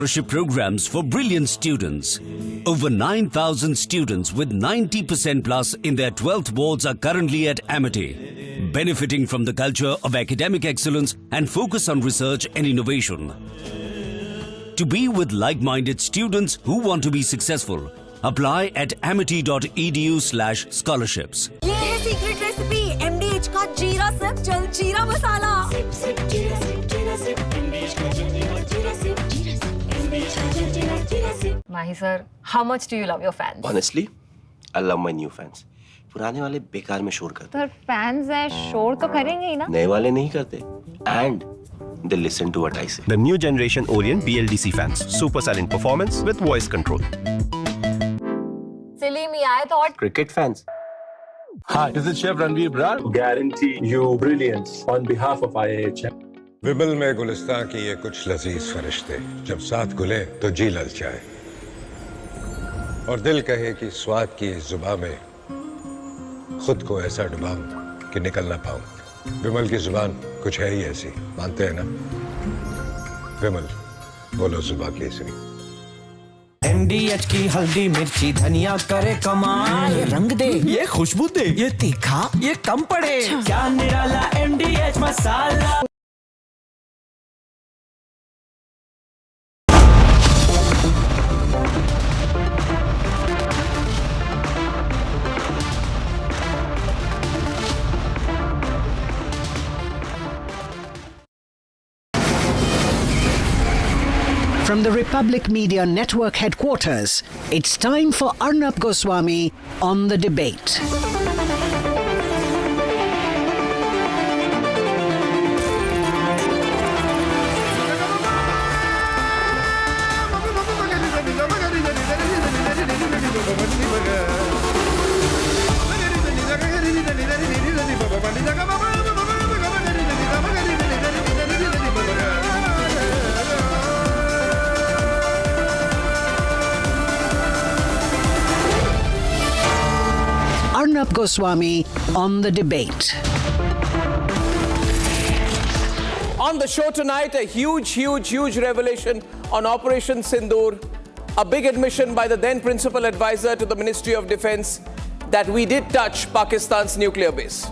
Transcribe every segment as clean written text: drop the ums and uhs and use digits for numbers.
Scholarship programs for brilliant students. Over 9,000 students with 90% plus in their 12th boards are currently at Amity, benefiting from the culture of academic excellence and focus on research and innovation. To be with like-minded students who want to be successful, apply at amity.edu/scholarships. ये है secret recipe MDH का जीरा SIP जल जीरा मसाला। Mahi sir, how much do you love your fans? Honestly, I love my new fans. पुराने वाले बेकार में शोर करते। सर फैंस है शोर तो करेंगे ही ना। नए वाले नहीं करते। And they listen to what I say. The new generation Orient BLDC fans, super silent performance with voice control. Silly me, I thought. Cricket fans. Hi, this is Chef Ranveer Brar. Guarantee you brilliance on behalf of IAHM. विमल में गुलिस्तां की ये कुछ लजीज फरिश्ते जब साथ घुले तो जी ललचाए और दिल कहे कि स्वाद की इस जुबान में खुद को ऐसा डुबाऊं कि निकल ना पाऊं। विमल की जुबान कुछ है ही ऐसी, मानते हैं ना? विमल, बोलो जुबान केसरी। MDH की हल्दी मिर्ची धनिया करे कमाल, ये रंग दे, ये खुशबू दे, ये तीखा, ये कम पड़े, क्या निराला MDH masala. From the Republic Media Network headquarters, it's time for Arnab Goswami on the debate. Arnab Goswami on the debate. On the show tonight, a huge revelation on Operation Sindoor. A big admission by the then principal advisor to the Ministry of Defence that we did touch Pakistan's nuclear base.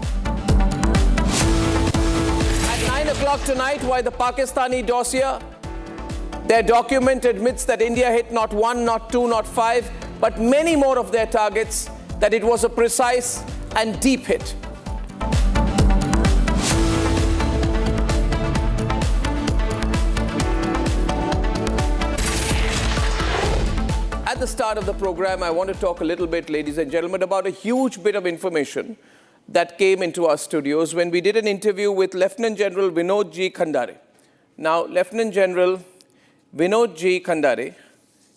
At 9 o'clock tonight, why the Pakistani dossier, their document admits that India hit not one, not two, not five, but many more of their targets, that it was a precise and deep hit. At the start of the program, I want to talk a little bit, ladies and gentlemen, about a huge bit of information that came into our studios when we did an interview with Lieutenant General Vinod G. Khandare. Now, Lieutenant General Vinod G. Khandare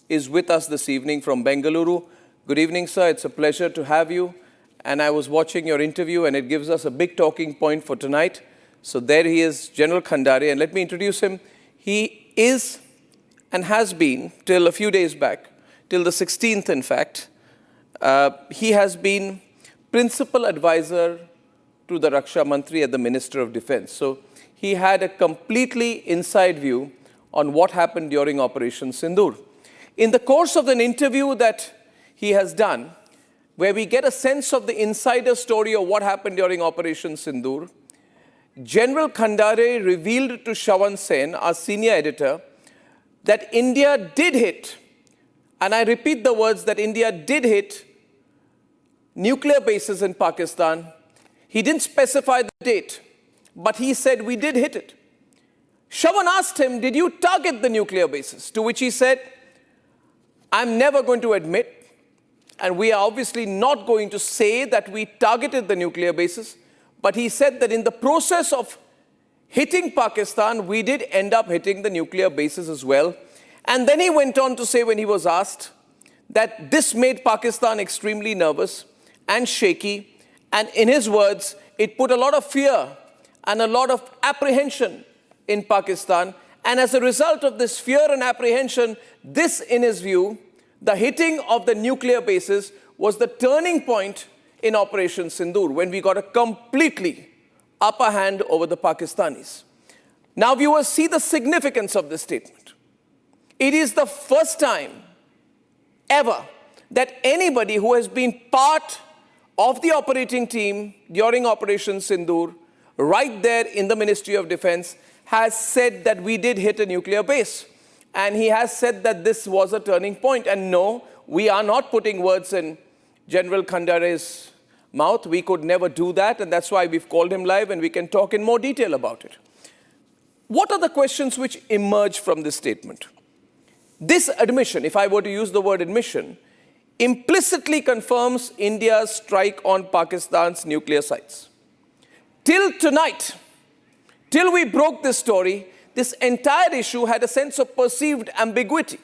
is with us this evening from Bengaluru. Good evening, sir. It's a pleasure to have you. And I was watching your interview, and it gives us a big talking point for tonight. So there he is, General Khandare. And let me introduce him. He is and has been, till a few days back, till the 16th, in fact, he has been principal advisor to the Raksha Mantri at the Minister of Defence. So he had a completely inside view on what happened during Operation Sindoor. In the course of an interview that he has done, where we get a sense of the insider story of what happened during Operation Sindoor, General Khandare revealed to Shravan Sen, our senior editor, that India did hit, and I repeat the words, that India did hit nuclear bases in Pakistan. He didn't specify the date, but he said we did hit it. Shravan asked him, did you target the nuclear bases? To which he said, I'm never going to admit, and we are obviously not going to say that we targeted the nuclear bases, but he said that in the process of hitting Pakistan, we did end up hitting the nuclear bases as well. And then he went on to say, when he was asked, that this made Pakistan extremely nervous and shaky, and in his words, it put a lot of fear and a lot of apprehension in Pakistan. And as a result of this fear and apprehension, this, in his view, the hitting of the nuclear bases was the turning point in Operation Sindoor, when we got a completely upper hand over the Pakistanis. Now, viewers, see the significance of this statement. It is the first time ever that anybody who has been part of the operating team during Operation Sindoor, right there in the Ministry of Defense, has said that we did hit a nuclear base. And he has said that this was a turning point. And no, we are not putting words in General Khandare's mouth. We could never do that. And that's why we've called him live and we can talk in more detail about it. What are the questions which emerge from this statement? This admission, if I were to use the word admission, implicitly confirms India's strike on Pakistan's nuclear sites. Till tonight, till we broke this story, this entire issue had a sense of perceived ambiguity.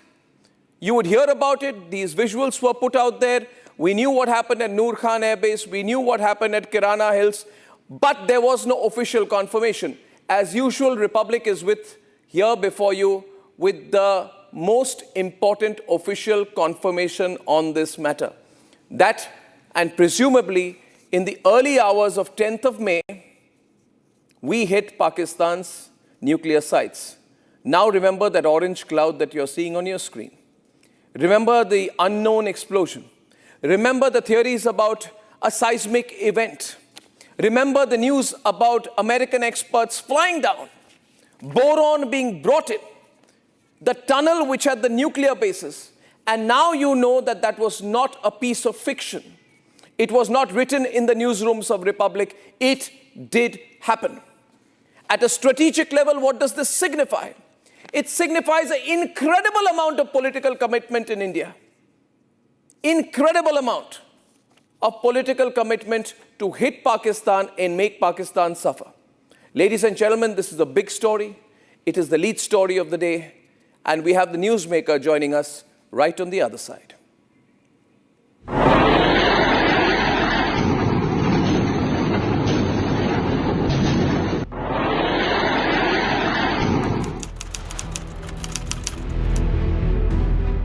You would hear about it, these visuals were put out there, we knew what happened at Noor Khan Airbase, we knew what happened at Kirana Hills, but there was no official confirmation. As usual, Republic is here before you with the most important official confirmation on this matter. That, and presumably in the early hours of 10th of May, we hit Pakistan's nuclear sites. Now remember that orange cloud that you're seeing on your screen. Remember the unknown explosion. Remember the theories about a seismic event. Remember the news about American experts flying down, boron being brought in, the tunnel which had the nuclear bases. And now you know that that was not a piece of fiction. It was not written in the newsrooms of Republic. It did happen. At a strategic level, what does this signify? It signifies an incredible amount of political commitment in India. Incredible amount of political commitment to hit Pakistan and make Pakistan suffer. Ladies and gentlemen, this is a big story. It is the lead story of the day. And we have the newsmaker joining us right on the other side.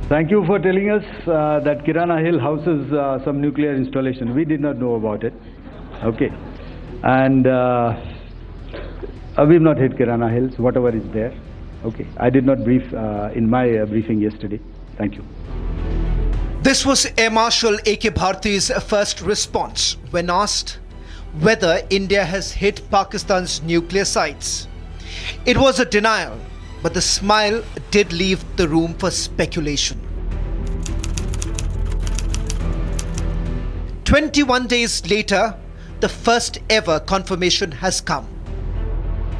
Thank you for telling us that Kirana Hill houses some nuclear installation. We did not know about it. Okay. And we've not hit Kirana Hills, whatever is there. Okay. I did not brief in my briefing yesterday. Thank you. This was Air Marshal A.K. Bharti's first response when asked whether India has hit Pakistan's nuclear sites. It was a denial, but the smile did leave the room for speculation. 21 days later, the first ever confirmation has come.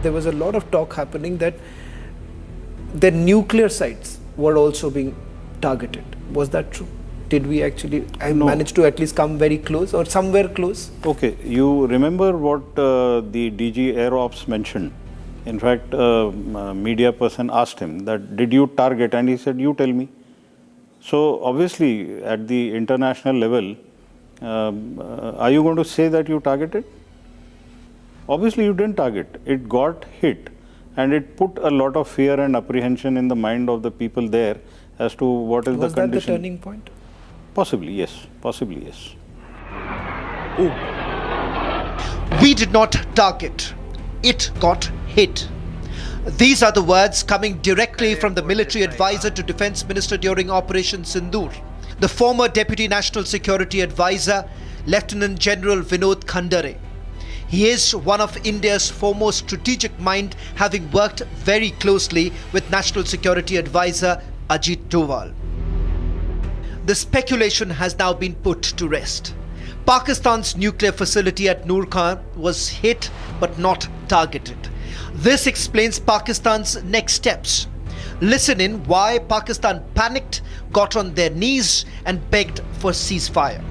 There was a lot of talk happening that the nuclear sites were also being targeted. Was that true? Did we actually manage to at least come very close or somewhere close? Okay, you remember what the DG Air Ops mentioned. In fact, a media person asked him that, did you target? And he said, you tell me. So obviously at the international level, are you going to say that you targeted? Obviously you didn't target. It got hit and it put a lot of fear and apprehension in the mind of the people there as to what is the condition. Was that the turning point? Possibly, yes. Possibly, yes. We did not target. It got hit. These are the words coming directly from the military advisor to Defence Minister during Operation Sindoor. The former Deputy National Security Advisor, Lieutenant General Vinod Khandare. He is one of India's foremost strategic mind, having worked very closely with National Security Advisor Ajit Doval. The speculation has now been put to rest. Pakistan's nuclear facility at Noor Khan was hit but not targeted. This explains Pakistan's next steps. Listen in why Pakistan panicked, got on their knees and begged for ceasefire.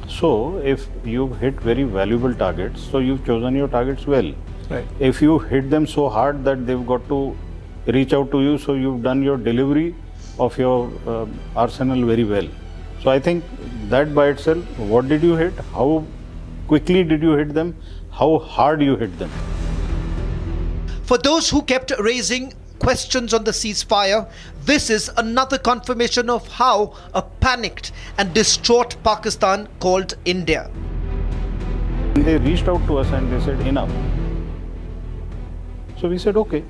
So, if you've hit very valuable targets, so you've chosen your targets well. Right. If you hit them so hard that they've got to reach out to you, so you've done your delivery of your arsenal very well. So I think that by itself, what did you hit? How quickly did you hit them? How hard you hit them? For those who kept raising questions on the ceasefire, this is another confirmation of how a panicked and distraught Pakistan called India. They reached out to us and they said enough. So we said okay.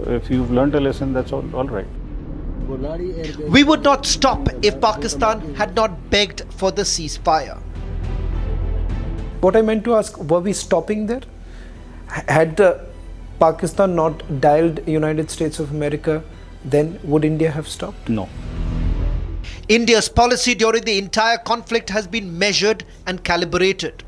if you've learnt a lesson, that's all right. We would not stop if Pakistan had not begged for the ceasefire. What I meant to ask, were we stopping there? Had Pakistan not dialed United States of America, then would India have stopped? No. India's policy during the entire conflict has been measured and calibrated.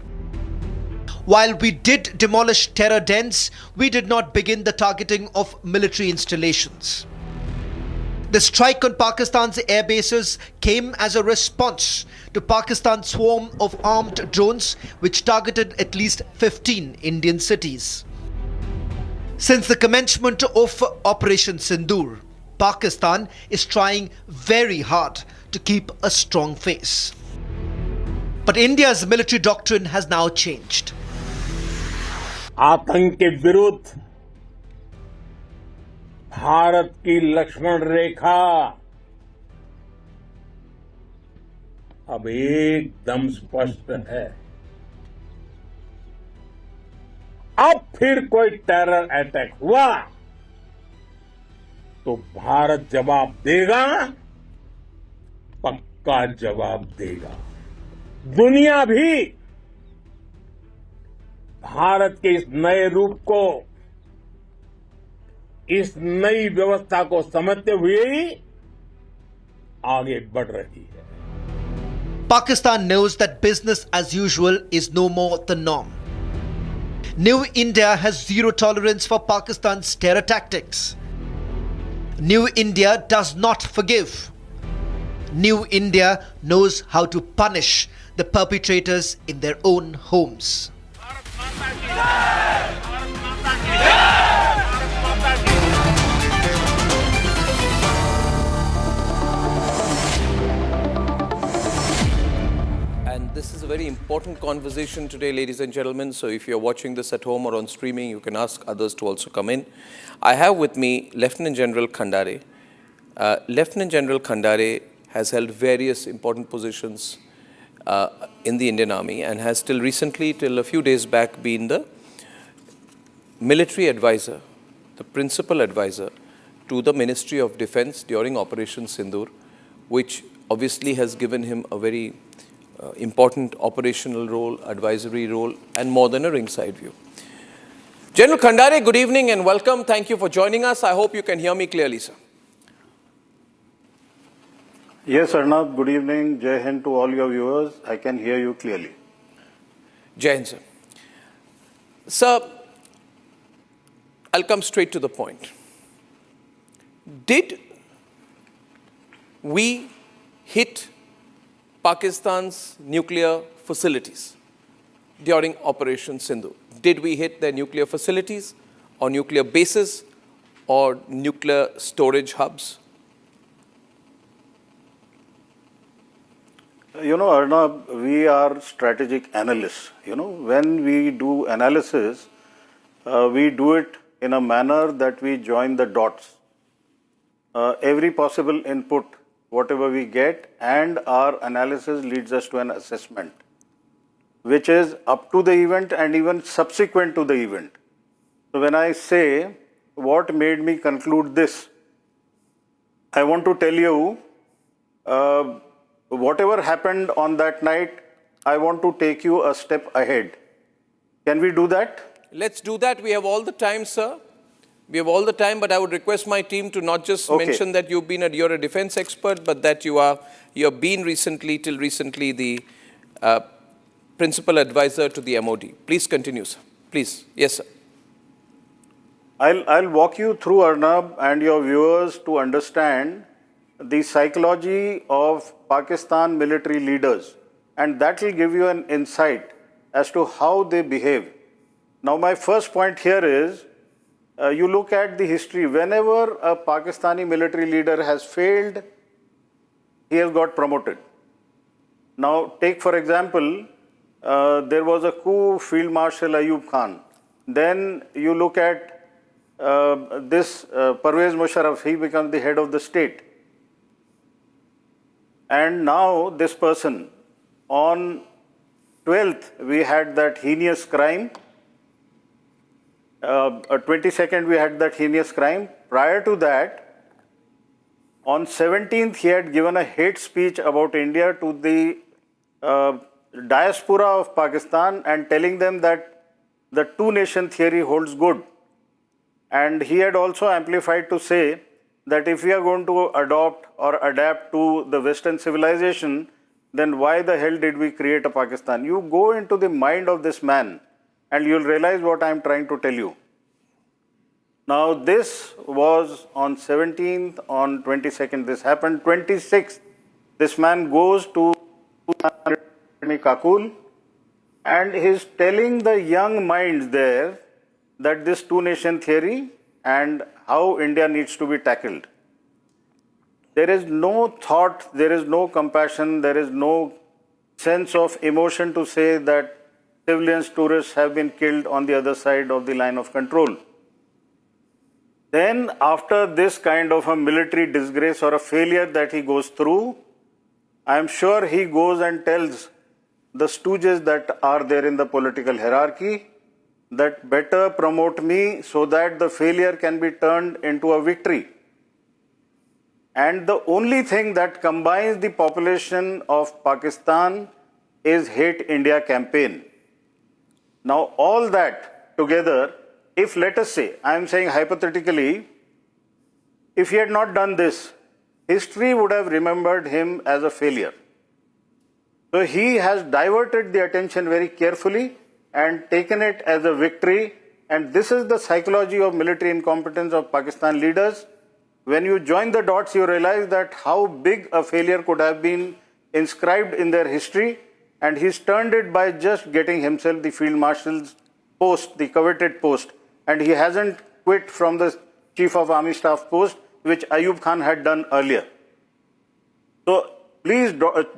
While we did demolish terror dens, we did not begin the targeting of military installations. The strike on Pakistan's air bases came as a response to Pakistan's swarm of armed drones, which targeted at least 15 Indian cities. Since the commencement of Operation Sindoor, Pakistan is trying very hard to keep a strong face. But India's military doctrine has now changed. आतंक के विरुद्ध भारत की लक्ष्मण रेखा अब एकदम स्पष्ट है. अब फिर कोई टेरर अटैक हुआ तो भारत जवाब देगा, पक्का जवाब देगा. दुनिया भी भारत के इस नए रूप को, इस नई व्यवस्था को समझते हुए ही आगे बढ़ रही है. Pakistan knows that business as usual is no more the norm. New India has zero tolerance for Pakistan's terror tactics. New India does not forgive. New India knows how to punish the perpetrators in their own homes. And this is a very important conversation today, ladies and gentlemen. So if you're watching this at home or on streaming, you can ask others to also come in. I have with me Lieutenant General Khandare. Lieutenant General Khandare has held various important positions in the Indian Army and has till recently, till a few days back, been the military advisor, the principal advisor to the Ministry of Defense during Operation Sindoor, which obviously has given him a very important operational role, advisory role, and more than a ringside view. General Khandare, good evening and welcome. Thank you for joining us. I hope you can hear me clearly, sir. Yes, Arnab, good evening. Jai Hind to all your viewers. I can hear you clearly. Jai Hind, sir. Sir, I'll come straight to the point. Did we hit Pakistan's nuclear facilities during Operation Sindoor? Did we hit their nuclear facilities or nuclear bases or nuclear storage hubs? You know, Arnab, we are strategic analysts. You know, when we do analysis, we do it in a manner that we join the dots. Every possible input, whatever we get, and our analysis leads us to an assessment, which is up to the event and even subsequent to the event. So when I say what made me conclude this, I want to tell you whatever happened on that night, I want to take you a step ahead. Can we do that? Let's do that. We have all the time, sir. We have all the time, but I would request my team to not just mention that you're a defense expert, but that you've been recently, till recently, the principal advisor to the MOD. Please continue, sir. Please. Yes, sir. I'll walk you through, Arnab, and your viewers to understand the psychology of Pakistan military leaders, and that will give you an insight as to how they behave. Now, my first point here is, you look at the history. Whenever a Pakistani military leader has failed, he has got promoted. Now, take for example, there was a coup, Field Marshal Ayub Khan. Then you look at this Pervez Musharraf, he becomes the head of the state. And now this person, on 12th, we had that heinous crime. 22nd, we had that heinous crime. prior to that, on 17th, he had given a hate speech about India to the diaspora of Pakistan and telling them that the two-nation theory holds good. And he had also amplified to say that if we are going to adopt or adapt to the Western civilization, then why the hell did we create a Pakistan? You go into the mind of this man and you'll realize what I'm trying to tell you. Now, this was on 17th, on 22nd, this happened. 26th, this man goes to Kakul and he's telling the young minds there that this two-nation theory and how India needs to be tackled. There is no thought, there is no compassion, there is no sense of emotion to say that civilians, tourists have been killed on the other side of the line of control. Then, after this kind of a military disgrace or a failure that he goes through, I am sure he goes and tells the stooges that are there in the political hierarchy that better promote me so that the failure can be turned into a victory. And the only thing that combines the population of Pakistan is Hate India campaign. Now, all that together, if let us say, I am saying hypothetically, if he had not done this, history would have remembered him as a failure. So he has diverted the attention very carefully and taken it as a victory. And this is the psychology of military incompetence of Pakistan leaders. When you join the dots, you realize that how big a failure could have been inscribed in their history. And he's turned it by just getting himself the field marshal's post, the coveted post. And he hasn't quit from the Chief of Army Staff post, which Ayub Khan had done earlier. So please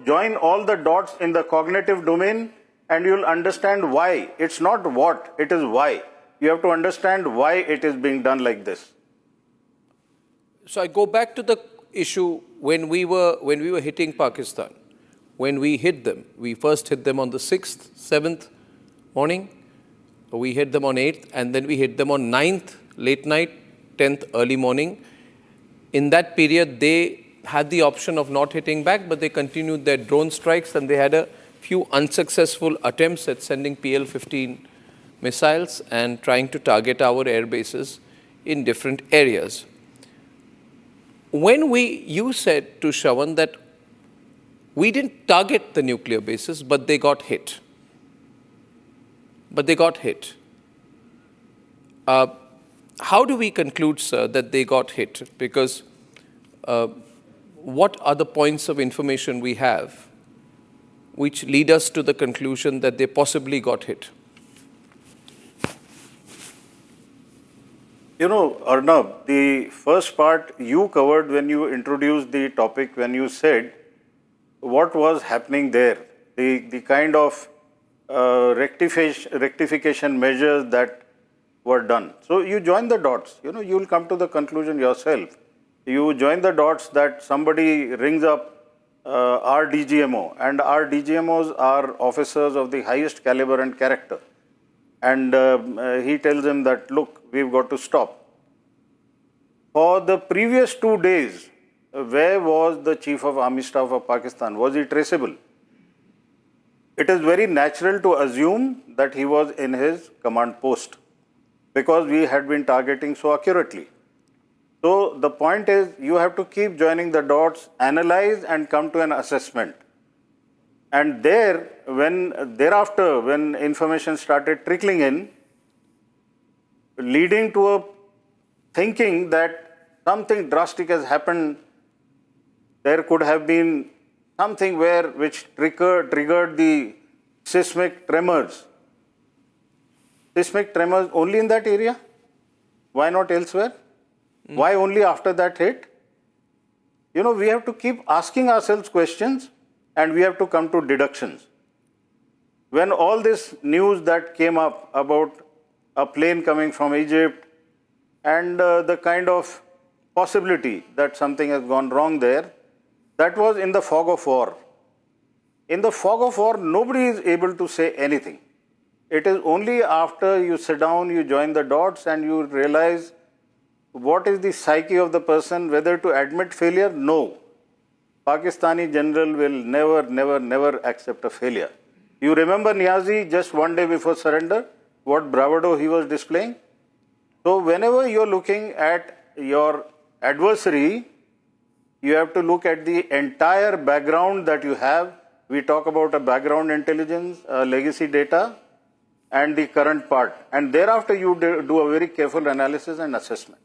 join all the dots in the cognitive domain and you'll understand why. It's not what, it is why. You have to understand why it is being done like this. So I go back to the issue when we were hitting Pakistan. When we hit them, we first hit them on the 6th, 7th morning. We hit them on 8th, and then we hit them on 9th, late night, 10th, early morning. In that period, they had the option of not hitting back, but they continued their drone strikes, and they had a few unsuccessful attempts at sending PL-15 missiles and trying to target our air bases in different areas. You said to Shravan that we didn't target the nuclear bases, but they got hit. How do we conclude, sir, that they got hit? Because what are the points of information we have which lead us to the conclusion that they possibly got hit? You know, Arnab, the first part you covered when you introduced the topic, when you said what was happening there, the kind of rectification measures that were done. So you join the dots, you know, you will come to the conclusion yourself. You join the dots that somebody rings up our DGMO, and our DGMOs are officers of the highest caliber and character. And he tells him that, look, we've got to stop. For the previous 2 days, where was the Chief of Army Staff of Pakistan? Was he traceable? It is very natural to assume that he was in his command post because we had been targeting so accurately. So the point is, you have to keep joining the dots, analyze and come to an assessment. And thereafter, when information started trickling in, leading to a thinking that something drastic has happened, there could have been something which triggered the seismic tremors. Seismic tremors only in that area? Why not elsewhere? Why only after that hit? You know, we have to keep asking ourselves questions and we have to come to deductions. When all this news that came up about a plane coming from Egypt and the kind of possibility that something has gone wrong there, that was in the fog of war. In the fog of war, nobody is able to say anything. It is only after you sit down, you join the dots and you realize what is the psyche of the person, whether to admit failure? No. Pakistani general will never accept a failure. You remember Niazi just one day before surrender, what bravado he was displaying? So whenever you're looking at your adversary, you have to look at the entire background that you have. We talk about a background intelligence, legacy data, and the current part. And thereafter you do a very careful analysis and assessment.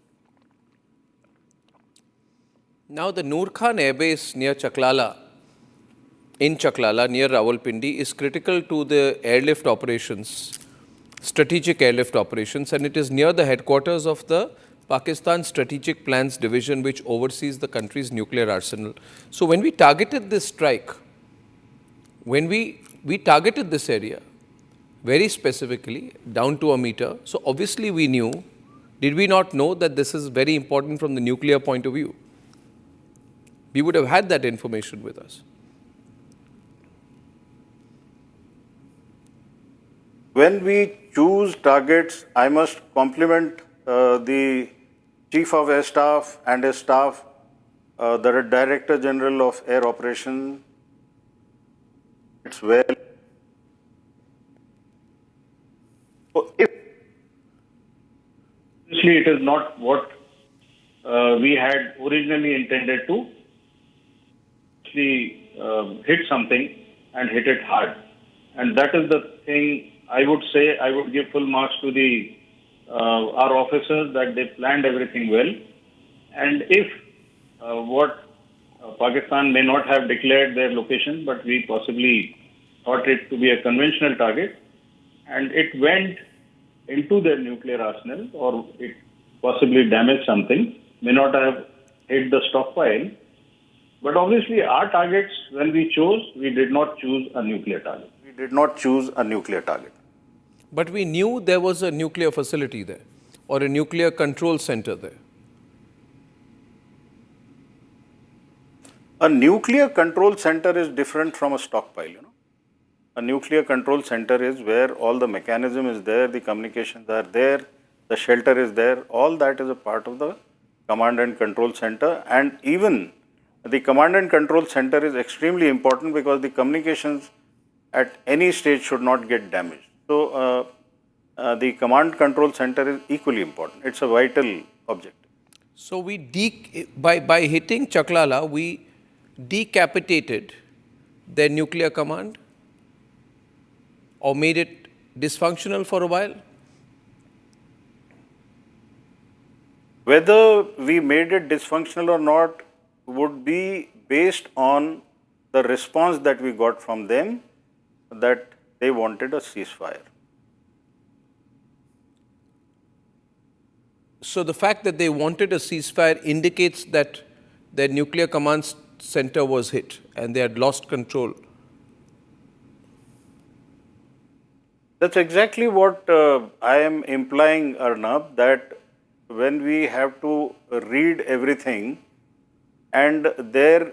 Now the Noor Khan Airbase near Chaklala, in Chaklala near Rawalpindi, is critical to the airlift operations, strategic airlift operations, and it is near the headquarters of the Pakistan Strategic Plans Division, which oversees the country's nuclear arsenal. So when we targeted this strike, when we targeted this area very specifically down to a meter, so obviously we knew, did we not know that this is very important from the nuclear point of view? We would have had that information with us. When we choose targets, I must compliment the Chief of Air Staff and his staff, the Director General of Air Operations. It's well. So if Obviously, it is not what we had originally intended to hit something and hit it hard. And that is the thing I would say. I would give full marks to our officers that they planned everything well. And if what Pakistan may not have declared their location, but we possibly thought it to be a conventional target, and it went into their nuclear arsenal, or it possibly damaged something, may not have hit the stockpile. But obviously our targets, when we chose, we did not choose a nuclear target. we did not choose a nuclear target. But we knew there was a nuclear facility there or a nuclear control center there. A nuclear control center is different from a stockpile, A nuclear control center is where all the mechanism is there, the communications are there, the shelter is there, all that is a part of the command and control center. And even the command and control center is extremely important because the communications at any stage should not get damaged. So the command control center is equally important. It's a vital objective. So we by hitting Chaklala, we decapitated their nuclear command or made it dysfunctional for a while? Whether we made it dysfunctional or not would be based on the response that we got from them, that they wanted a ceasefire. So the fact that they wanted a ceasefire indicates that their nuclear command center was hit and they had lost control. That's exactly what I am implying, Arnab, that when we have to read everything and their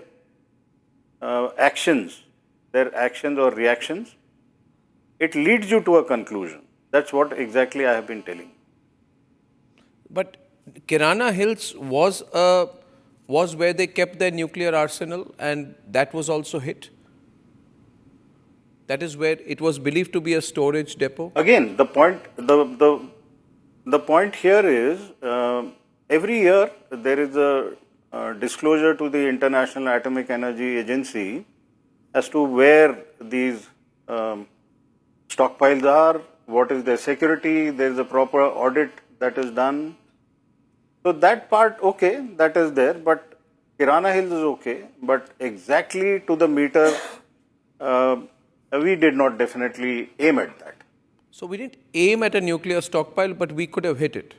actions or reactions, it leads you to a conclusion. That's what exactly I have been telling you. But Kirana Hills was where they kept their nuclear arsenal, and that was also hit. That is where it was believed to be a storage depot. Again, the point here is every year there is a disclosure to the International Atomic Energy Agency as to where these stockpiles are, what is their security, there is a proper audit that is done. So that part, okay, that is there, but Kirana Hills is okay, but exactly to the meter, we did not definitely aim at that. So we didn't aim at a nuclear stockpile, but we could have hit it.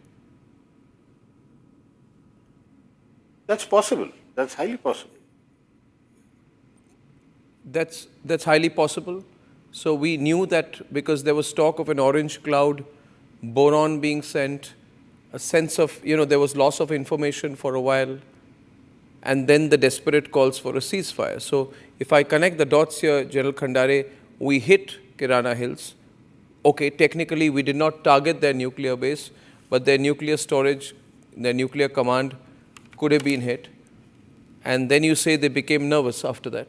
That's possible. That's highly possible. That's highly possible. So we knew that because there was talk of an orange cloud, boron being sent, a sense of, there was loss of information for a while, and then the desperate calls for a ceasefire. So if I connect the dots here, General Khandare, we hit Kirana Hills. Okay, technically we did not target their nuclear base, but their nuclear storage their nuclear command could have been hit. And then you say they became nervous after that.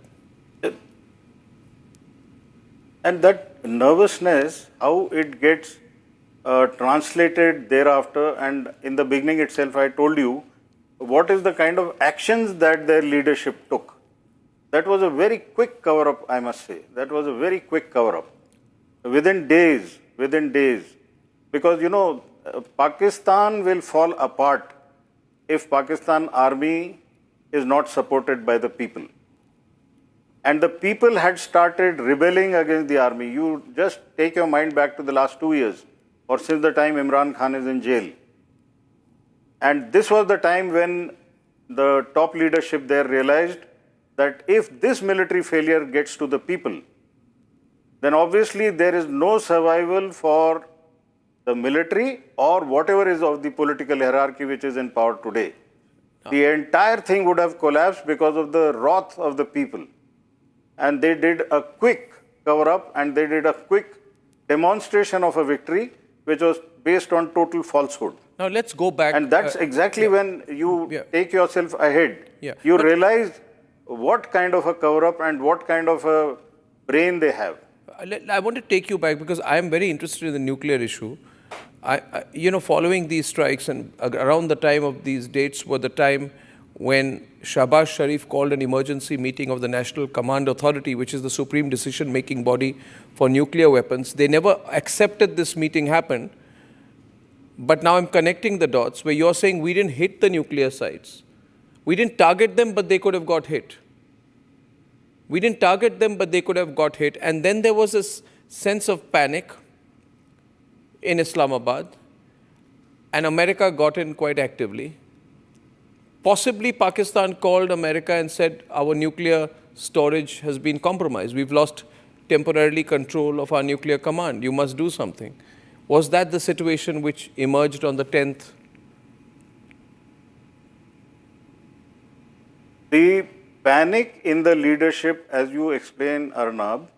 And that nervousness, how it gets translated thereafter, and in the beginning itself I told you what is the kind of actions that their leadership took. That was a very quick cover-up, I must say. That was a very quick cover-up. Within days. Because, you know, Pakistan will fall apart if Pakistan army is not supported by the people. And the people had started rebelling against the army. You just take your mind back to the last 2 years, or since the time Imran Khan is in jail. And this was the time when the top leadership there realized that if this military failure gets to the people, then obviously there is no survival for the military or whatever is of the political hierarchy which is in power today. The entire thing would have collapsed because of the wrath of the people. And they did a quick cover-up and they did a quick demonstration of a victory which was based on total falsehood. Now let's go back. And that's exactly when you take yourself ahead. You realize what kind of a cover-up and what kind of a brain they have. I want to take you back because I am very interested in the nuclear issue. You know, following these strikes and around the time of these dates were the time when Shahbaz Sharif called an emergency meeting of the National Command Authority, which is the supreme decision-making body for nuclear weapons. They never accepted this meeting happened. But now I'm connecting the dots where you're saying we didn't hit the nuclear sites. We didn't target them, but they could have got hit. We didn't target them, but they could have got hit. And then there was this sense of panic in Islamabad, and America got in quite actively. Possibly Pakistan called America and said, our nuclear storage has been compromised. We've lost temporarily control of our nuclear command. You must do something. Was that the situation which emerged on the 10th? The panic in the leadership, as you explain, Arnab,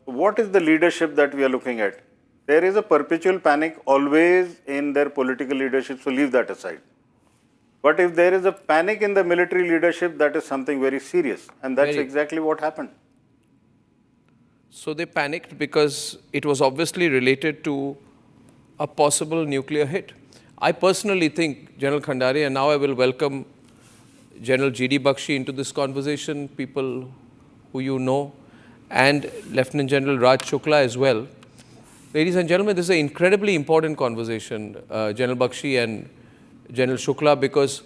what is the leadership that we are looking at? There is a perpetual panic always in their political leadership, so leave that aside. But if there is a panic in the military leadership, that is something very serious. And that's exactly what happened. So they panicked because it was obviously related to a possible nuclear hit. I personally think, General Khandare, and now I will welcome General G.D. Bakshi into this conversation, people who you know, and Lieutenant General Raj Shukla as well. Ladies and gentlemen, this is an incredibly important conversation, General Bakshi and General Shukla, because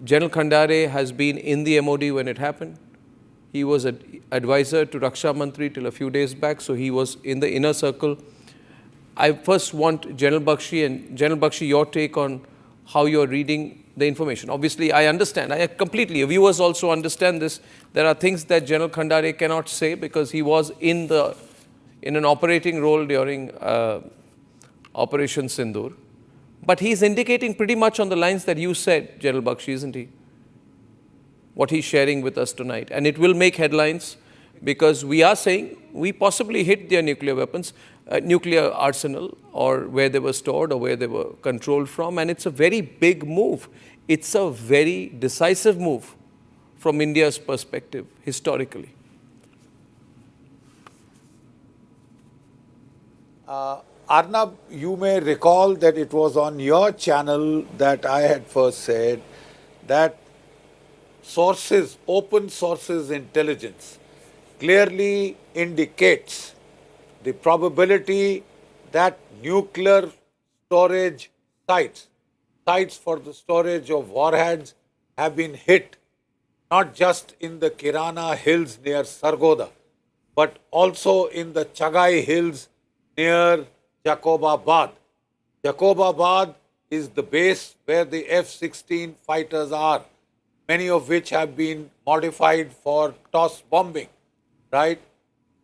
General Khandare has been in the MOD when it happened. He was an advisor to Raksha Mantri till a few days back, so he was in the inner circle. I first want General Bakshi and General Bakshi, your take on how you're reading the information. Obviously, I understand. I completely, viewers also understand this. There are things that General Khandare cannot say because he was in an operating role during Operation Sindoor. But he's indicating pretty much on the lines that you said, General Bakshi, isn't he? What he's sharing with us tonight. And it will make headlines because we are saying we possibly hit their nuclear weapons, nuclear arsenal, or where they were stored or where they were controlled from. And it's a very big move. It's a very decisive move from India's perspective, historically. Arnab, you may recall that it was on your channel that I had first said that sources, open sources intelligence clearly indicates the probability that nuclear storage sites for the storage of warheads have been hit, not just in the Kirana Hills near Sargodha, but also in the Chagai Hills near Jacobabad. Jacobabad is the base where the F-16 fighters are, many of which have been modified for toss bombing, right?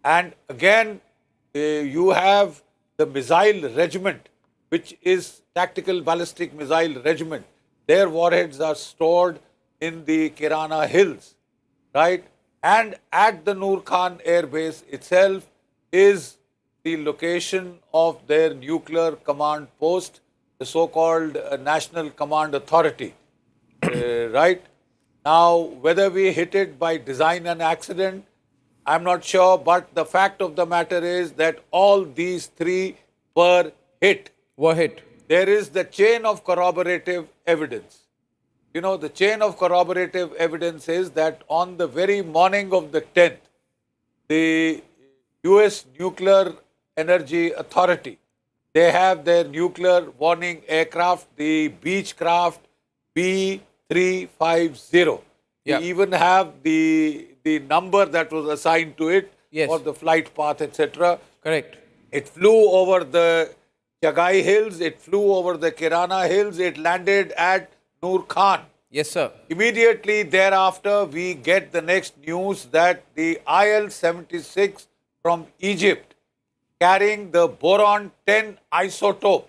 And again, you have the missile regiment, which is tactical ballistic missile regiment. Their warheads are stored in the Kirana Hills, right? And at the Noor Khan Airbase itself is the location of their nuclear command post, the so-called National Command Authority, right? Now, whether we hit it by design and accident, I'm not sure, but the fact of the matter is that all these three were hit. There is the chain of corroborative evidence. You know, the chain of corroborative evidence is that on the very morning of the 10th, the US Nuclear Energy Authority, they have their nuclear warning aircraft, the Beechcraft B350. Yeah. We even have the number that was assigned to it for the flight path, etc. Correct. It flew over the Chagai Hills, it flew over the Kirana Hills, it landed at Noor Khan. Yes, sir. Immediately thereafter, we get the next news that the IL-76 from Egypt, carrying the boron-10 isotope.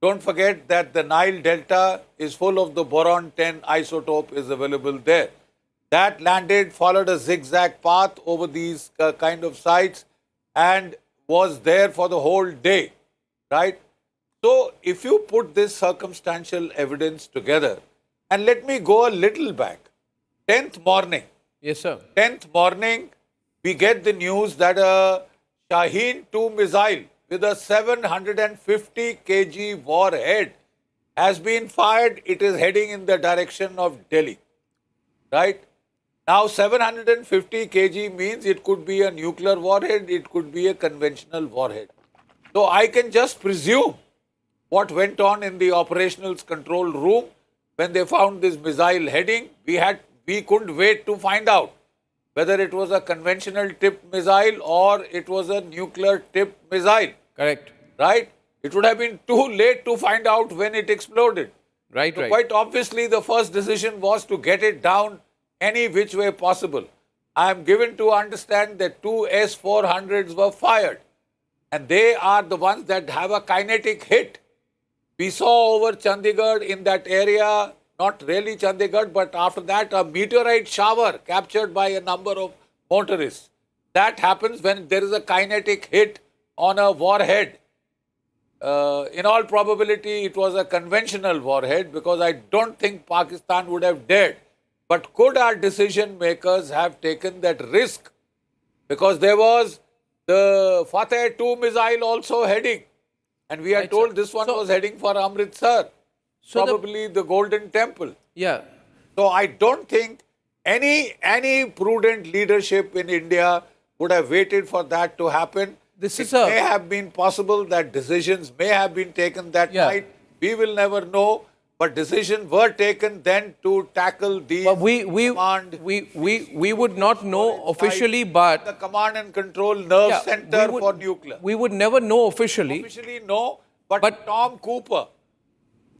Don't forget that the Nile Delta is full of the boron-10 isotope is available there. That landed, followed a zigzag path over these kind of sites and was there for the whole day, right? So, if you put this circumstantial evidence together, and let me go a little back, 10th morning. Yes, sir. 10th morning, we get the news that a Shaheen 2 missile with a 750 kg warhead has been fired. It is heading in the direction of Delhi, right? Now, 750 kg means it could be a nuclear warhead, it could be a conventional warhead. So, I can just presume what went on in the operations control room when they found this missile heading. We couldn't wait to find out whether it was a conventional tipped missile or it was a nuclear tipped missile. Correct. Right? It would have been too late to find out when it exploded. Right, so quite obviously, the first decision was to get it down any which way possible. I am given to understand that 2 S-400s were fired, and they are the ones that have a kinetic hit. We saw over Chandigarh in that area, not really Chandigarh, but after that a meteorite shower captured by a number of motorists. That happens when there is a kinetic hit on a warhead. In all probability, it was a conventional warhead because I don't think Pakistan would have dared. But could our decision makers have taken that risk? Because there was the Fateh 2 missile also heading. And we are told this one was heading for Amritsar, probably the Golden Temple. Yeah. So I don't think any prudent leadership in India would have waited for that to happen. It may have been possible that decisions may have been taken that night. We will never know. But decisions were taken then to tackle the command. We would not know officially, but the command and control nerve center for nuclear. We would never know officially. Officially, no. But Tom Cooper.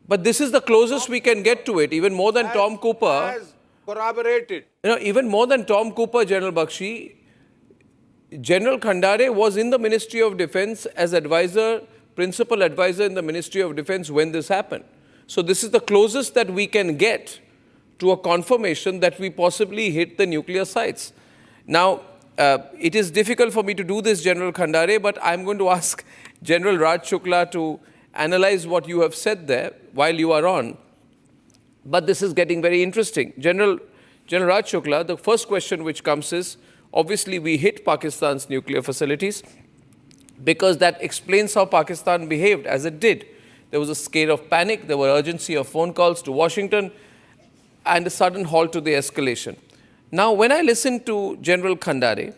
But this is the closest we can get to it. Even more than Tom Cooper. Has corroborated. You know, even more than Tom Cooper, General Bakshi, General Khandare was in the Ministry of Defense as advisor, principal advisor in the Ministry of Defense when this happened. So this is the closest that we can get to a confirmation that we possibly hit the nuclear sites. Now, it is difficult for me to do this, General Khandare, but I'm going to ask General Raj Shukla to analyze what you have said there while you are on. But this is getting very interesting. General Raj Shukla, the first question which comes is, obviously we hit Pakistan's nuclear facilities because that explains how Pakistan behaved as it did. There was a scare of panic, there were urgency of phone calls to Washington, and a sudden halt to the escalation. Now, when I listen to General Khandare,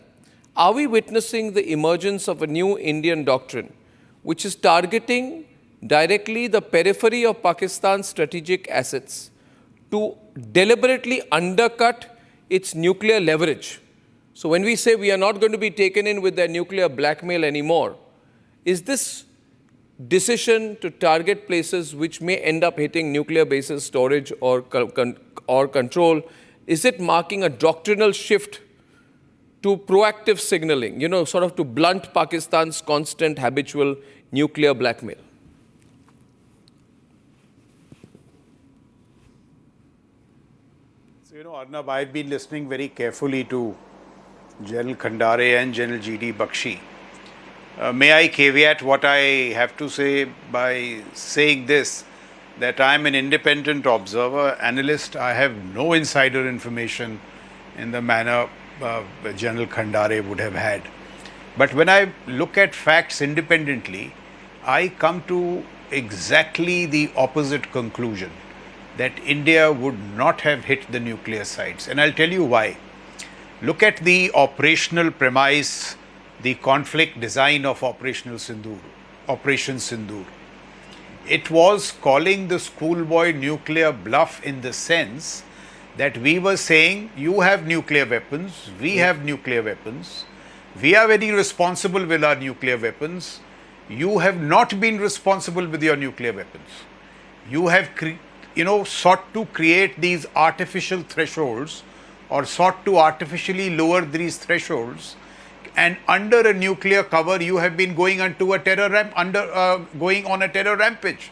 are we witnessing the emergence of a new Indian doctrine, which is targeting directly the periphery of Pakistan's strategic assets to deliberately undercut its nuclear leverage? So when we say we are not going to be taken in with their nuclear blackmail anymore, is this decision to target places which may end up hitting nuclear bases, storage or control, is it marking a doctrinal shift to proactive signaling, you know, sort of to blunt Pakistan's constant habitual nuclear blackmail? So, you know, Arnab, I've been listening very carefully to General Khandare and General G.D. Bakshi. May I caveat what I have to say by saying this, that I am an independent observer, analyst. I have no insider information in the manner General Khandare would have had. But when I look at facts independently, I come to exactly the opposite conclusion, that India would not have hit the nuclear sites. And I'll tell you why. Look at the operational premise, the conflict design of Operation Sindoor. It was calling the schoolboy nuclear bluff in the sense that we were saying, you have nuclear weapons, we have nuclear weapons, we are very responsible with our nuclear weapons, you have not been responsible with your nuclear weapons. You have sought to create these artificial thresholds, or sought to artificially lower these thresholds, and under a nuclear cover you have been going onto a going on a terror rampage.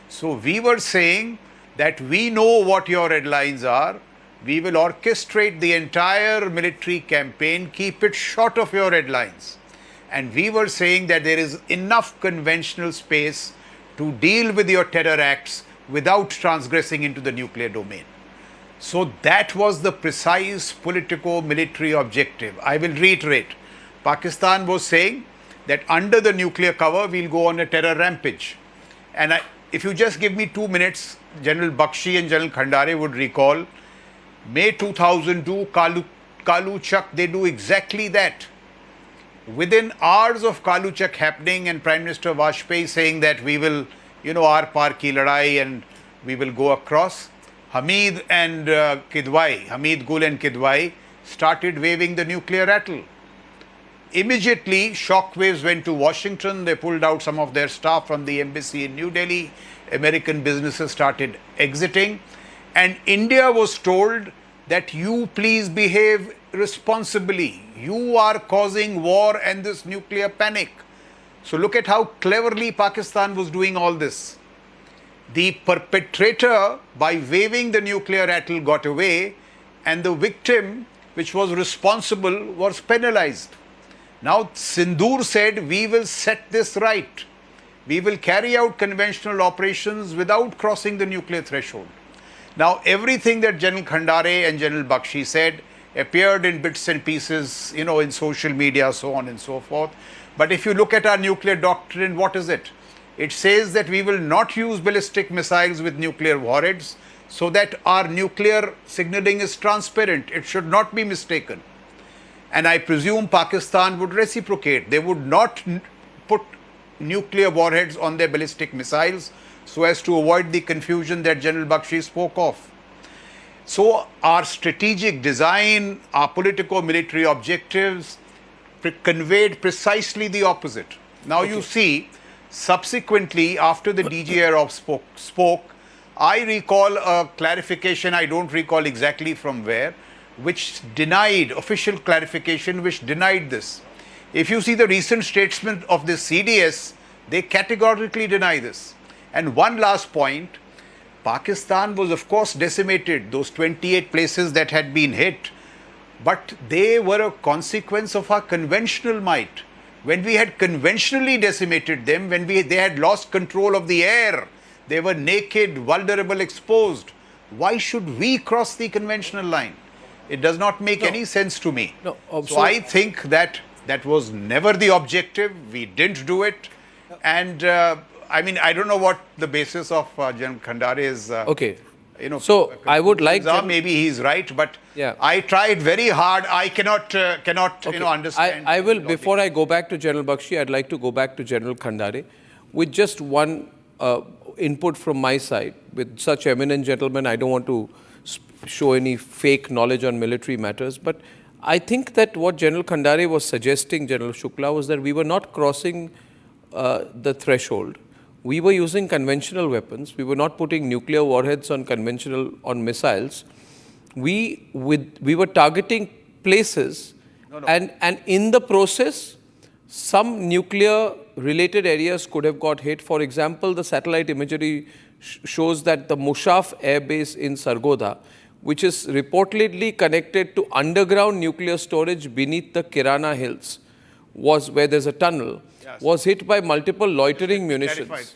So we were saying that we know what your red lines are, we will orchestrate the entire military campaign, keep it short of your red lines. And we were saying that there is enough conventional space to deal with your terror acts without transgressing into the nuclear domain. So that was the precise politico-military objective. I will reiterate. Pakistan was saying that under the nuclear cover, we'll go on a terror rampage. And if you just give me 2 minutes, General Bakshi and General Khandare would recall, May 2002, Kalu-Chak, they do exactly that. Within hours of Kalu-Chak happening and Prime Minister Vajpayee saying that we will, aar par ki ladai and we will go across, Hamid Gul and Kidwai started waving the nuclear rattle. Immediately, shockwaves went to Washington. They pulled out some of their staff from the embassy in New Delhi. American businesses started exiting. And India was told that you please behave responsibly. You are causing war and this nuclear panic. So look at how cleverly Pakistan was doing all this. The perpetrator, by waving the nuclear rattle, got away, and the victim, which was responsible, was penalized. Now, Sindoor said, we will set this right. We will carry out conventional operations without crossing the nuclear threshold. Now, everything that General Khandare and General Bakshi said appeared in bits and pieces, in social media, so on and so forth. But if you look at our nuclear doctrine, what is it? It says that we will not use ballistic missiles with nuclear warheads, so that our nuclear signaling is transparent. It should not be mistaken. And I presume Pakistan would reciprocate. They would not put nuclear warheads on their ballistic missiles so as to avoid the confusion that General Bakshi spoke of. So our strategic design, our politico-military objectives conveyed precisely the opposite. Now you see, subsequently, after the DG Air Ops spoke, I recall a clarification, I don't recall exactly from where, which denied, official clarification which denied this. If you see the recent statement of the CDS, they categorically deny this. And one last point, Pakistan was of course decimated, those 28 places that had been hit, but they were a consequence of our conventional might. When we had conventionally decimated them, when they had lost control of the air, they were naked, vulnerable, exposed. Why should we cross the conventional line? It does not make any sense to me. So I think that was never the objective. We didn't do it. And I don't know what the basis of General Khandare's so I would like maybe he's right, but I tried very hard. I cannot understand. I will, before I go back to General Bakshi, I'd like to go back to General Khandare with just one input from my side. With such eminent gentlemen, I don't want to show any fake knowledge on military matters, but I think that what General Khandare was suggesting, General Shukla, was that we were not crossing the threshold. We were using conventional weapons. We were not putting nuclear warheads on missiles. We were targeting places, and in the process, some nuclear related areas could have got hit. For example, the satellite imagery shows that the Mushaf Airbase in Sargodha, which is reportedly connected to underground nuclear storage beneath the Kirana Hills, was where there's a tunnel. was hit by multiple loitering munitions.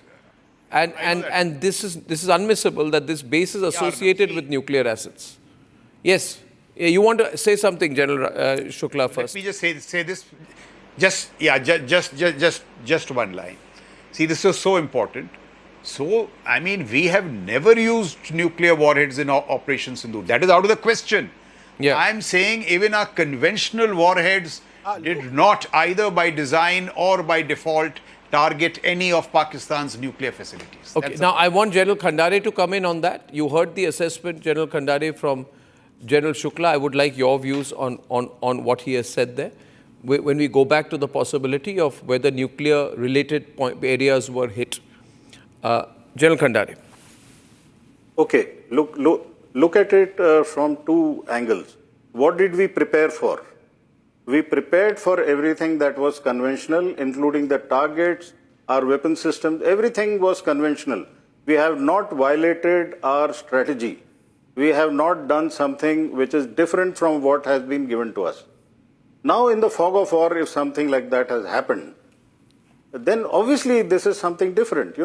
And this is unmissable that this base is associated with nuclear assets. Yes. You want to say something, General Shukla, first? Let me just say this. Just one line. See, this is so important. So, I mean, we have never used nuclear warheads in Operation Sindoor. That is out of the question. Yeah. I'm saying even our conventional warheads did not, either by design or by default, target any of Pakistan's nuclear facilities. Okay, now I want General Khandare to come in on that. You heard the assessment, General Khandare, from General Shukla. I would like your views on what he has said there. When we go back to the possibility of whether nuclear-related areas were hit. General Khandare. Okay, look at it from two angles. What did we prepare for? We prepared for everything that was conventional, including the targets, our weapon systems, everything was conventional. We have not violated our strategy. We have not done something which is different from what has been given to us. Now, in the fog of war, if something like that has happened, then obviously this is something different,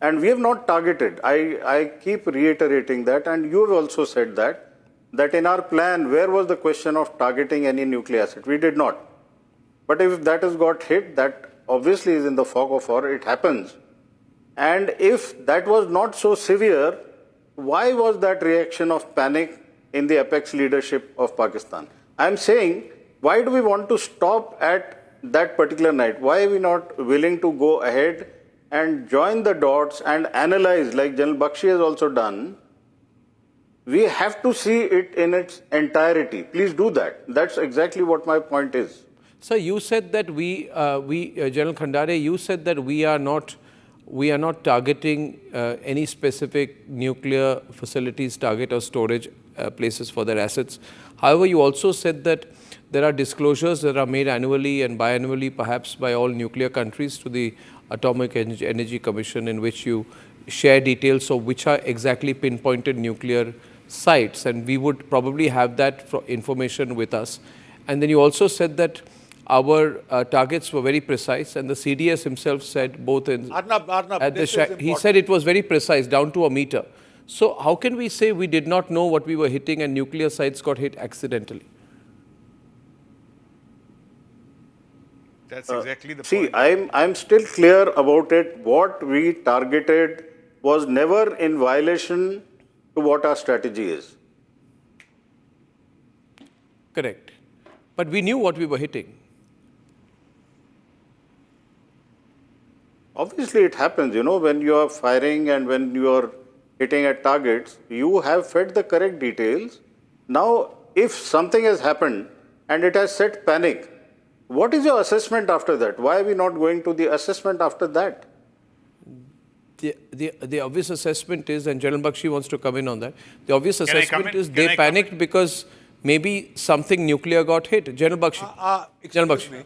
and we have not targeted. I keep reiterating that, and you have also said that in our plan, where was the question of targeting any nuclear asset? We did not. But if that has got hit, that obviously is in the fog of war, it happens. And if that was not so severe, why was that reaction of panic in the apex leadership of Pakistan? I'm saying, why do we want to stop at that particular night? Why are we not willing to go ahead and join the dots and analyze, like General Bakshi has also done? We have to see it in its entirety. Please do that. That's exactly what my point is. Sir, you said that General Khandare, you said that we are not targeting any specific nuclear facilities, target or storage places for their assets. However, you also said that there are disclosures that are made annually and biannually, perhaps by all nuclear countries, to the Atomic Energy Commission, in which you share details of which are exactly pinpointed nuclear sites, and we would probably have that information with us. And then you also said that our targets were very precise, and the CDS himself said both in Arnab, he said it was very precise, down to a meter. So how can we say we did not know what we were hitting and nuclear sites got hit accidentally? That's exactly the point. See, I'm still clear about it. What we targeted was never in violation to what our strategy is. Correct. But we knew what we were hitting. Obviously, it happens, when you are firing and when you are hitting at targets, you have fed the correct details. Now, if something has happened and it has set panic, what is your assessment after that? Why are we not going to the assessment after that? The obvious assessment is, and General Bakshi wants to come in on that, the obvious assessment is they panicked because maybe something nuclear got hit. General Bakshi. General Bakshi.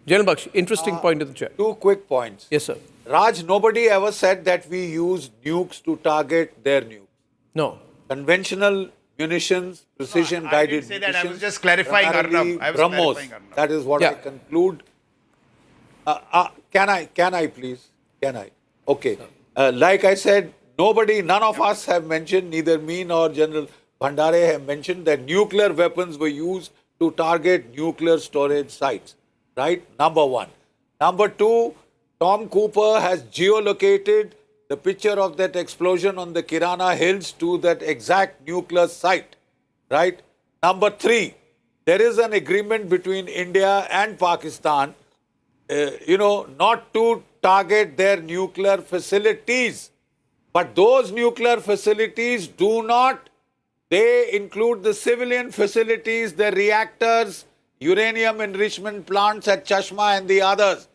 General Bakshi, interesting point of the chair. Two quick points. Yes, sir. Raj, nobody ever said that we use nukes to target their nukes. No. Conventional munitions, precision-guided munitions. I didn't say that. I was just clarifying, Arnab. I was clarifying, Arnab. That is what I conclude. Can I please? Can I? Okay. Like I said, none of us have mentioned, neither me nor General Khandare have mentioned that nuclear weapons were used to target nuclear storage sites. Right? Number one. Number two, Tom Cooper has geolocated the picture of that explosion on the Kirana Hills to that exact nuclear site. Right? Number three, there is an agreement between India and Pakistan, not to target their nuclear facilities. But those nuclear facilities they include the civilian facilities, the reactors, uranium enrichment plants at Chashma and the others.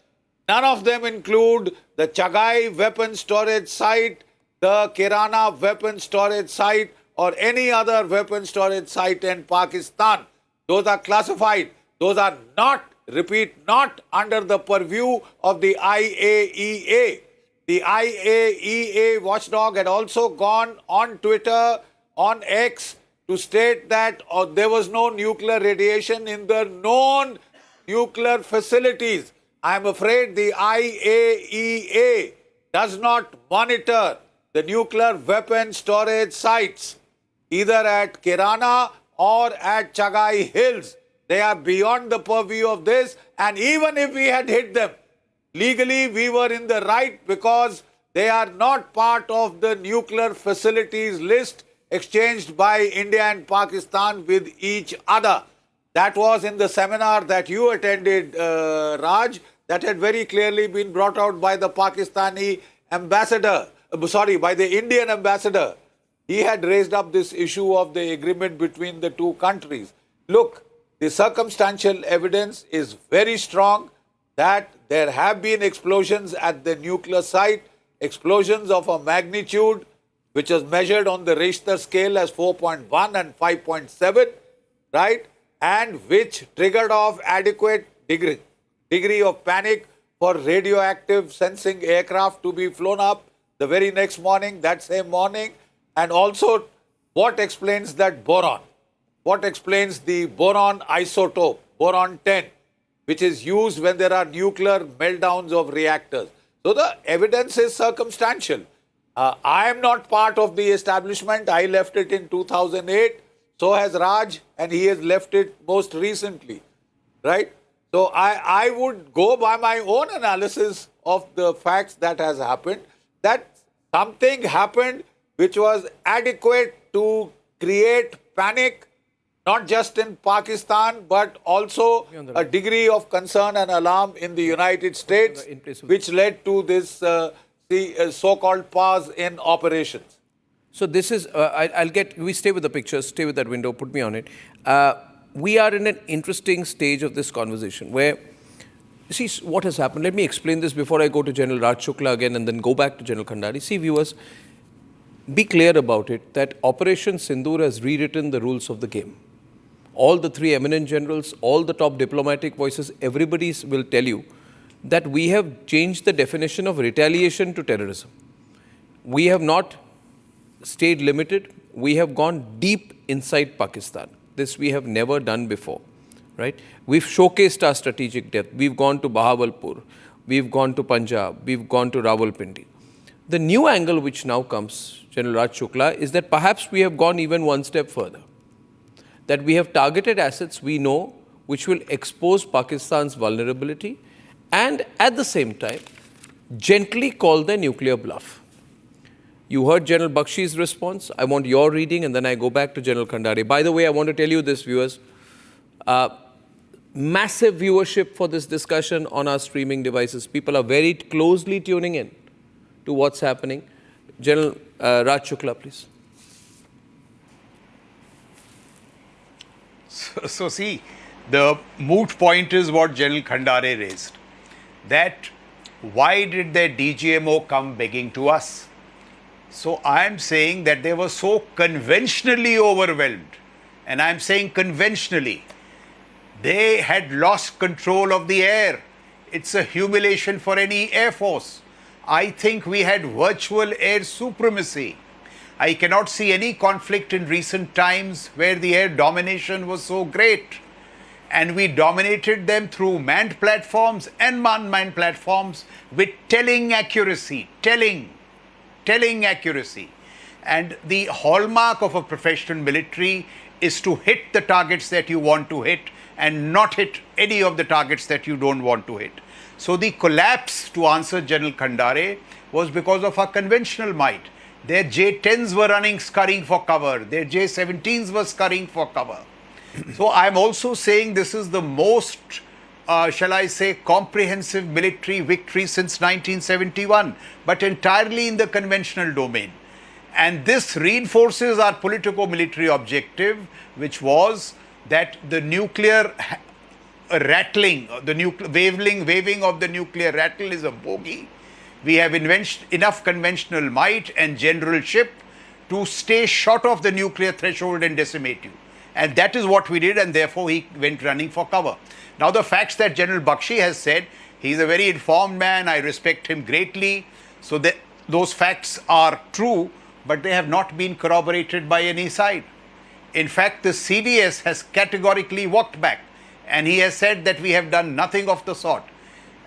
None of them include the Chagai weapon storage site, the Kirana weapon storage site, or any other weapon storage site in Pakistan. Those are classified. Those are not under the purview of the IAEA. The IAEA watchdog had also gone on Twitter, on X, to state that there was no nuclear radiation in the known nuclear facilities. I am afraid the IAEA does not monitor the nuclear weapon storage sites, either at Kirana or at Chagai Hills. They are beyond the purview of this, and even if we had hit them, legally we were in the right because they are not part of the nuclear facilities list exchanged by India and Pakistan with each other. That was in the seminar that you attended, Raj, that had very clearly been brought out by the Pakistani ambassador, by the Indian ambassador. He had raised up this issue of the agreement between the two countries. Look, the circumstantial evidence is very strong that there have been explosions at the nuclear site, explosions of a magnitude which was measured on the Richter scale as 4.1 and 5.7, right? And which triggered off adequate degree of panic for radioactive sensing aircraft to be flown up the very next morning, that same morning. And also, what explains that boron? What explains the boron isotope, boron 10, which is used when there are nuclear meltdowns of reactors? So the evidence is circumstantial. I am not part of the establishment. I left it in 2008. So has Raj, and he has left it most recently, right? So I would go by my own analysis of the facts that has happened, that something happened which was adequate to create panic, not just in Pakistan, but also a degree of concern and alarm in the United States, which led to this so-called pause in operations. So this is, we stay with the pictures, stay with that window, put me on it. We are in an interesting stage of this conversation where, see what has happened. Let me explain this before I go to General Raj Shukla again and then go back to General Khandare. See viewers, be clear about it that Operation Sindoor has rewritten the rules of the game. All the three eminent generals, all the top diplomatic voices, everybody will tell you that we have changed the definition of retaliation to terrorism. We have not stayed limited. We have gone deep inside Pakistan. This we have never done before, right? We've showcased our strategic depth. We've gone to Bahawalpur. We've gone to Punjab. We've gone to Rawalpindi. The new angle which now comes, General Raj Shukla, is that perhaps we have gone even one step further. That we have targeted assets we know which will expose Pakistan's vulnerability and at the same time gently call their nuclear bluff. You heard General Bakshi's response. I want your reading and then I go back to General Khandare. By the way, I want to tell you this, viewers. Massive viewership for this discussion on our streaming devices. People are very closely tuning in to what's happening. General Raj Shukla, please. So see, the moot point is what General Khandare raised. That why did their DGMO come begging to us? So I am saying that they were so conventionally overwhelmed. And I am saying conventionally. They had lost control of the air. It's a humiliation for any air force. I think we had virtual air supremacy. I cannot see any conflict in recent times where the air domination was so great. And we dominated them through manned platforms and unmanned platforms with telling accuracy, telling accuracy. And the hallmark of a professional military is to hit the targets that you want to hit and not hit any of the targets that you don't want to hit. So the collapse, to answer General Khandare, was because of our conventional might. Their J-10s were running, scurrying for cover. Their J-17s were scurrying for cover. So I'm also saying this is the most, shall I say, comprehensive military victory since 1971, but entirely in the conventional domain. And this reinforces our politico-military objective, which was that the nuclear rattling, the waving of the nuclear rattle is a bogey. We have enough conventional might and generalship to stay short of the nuclear threshold and decimate you. And that is what we did, and therefore he went running for cover. Now the facts that General Bakshi has said, he's a very informed man, I respect him greatly. So those facts are true, but they have not been corroborated by any side. In fact, the CDS has categorically walked back. And he has said that we have done nothing of the sort.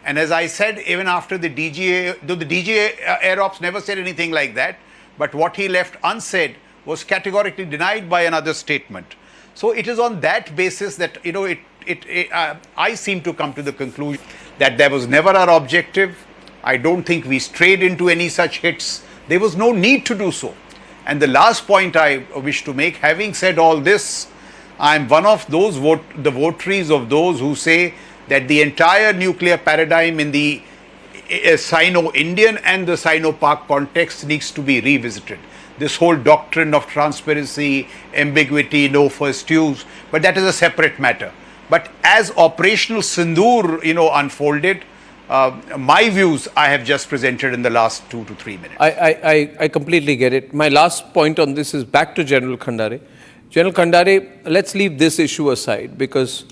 And as I said, even after the DGA, though the DGA Air Ops never said anything like that, but what he left unsaid was categorically denied by another statement. So it is on that basis that, you know, I seem to come to the conclusion that there was never our objective. I don't think we strayed into any such hits. There was no need to do so. And the last point I wish to make, having said all this, I'm one of those the votaries of those who say that the entire nuclear paradigm in the Sino-Indian and the Sino-Pak context needs to be revisited. This whole doctrine of transparency, ambiguity, no first use, but that is a separate matter. But as operational Sindoor, you know, unfolded, my views I have just presented in the last 2 to 3 minutes. I completely get it. My last point on this is back to General Khandare. General Khandare, let's leave this issue aside, because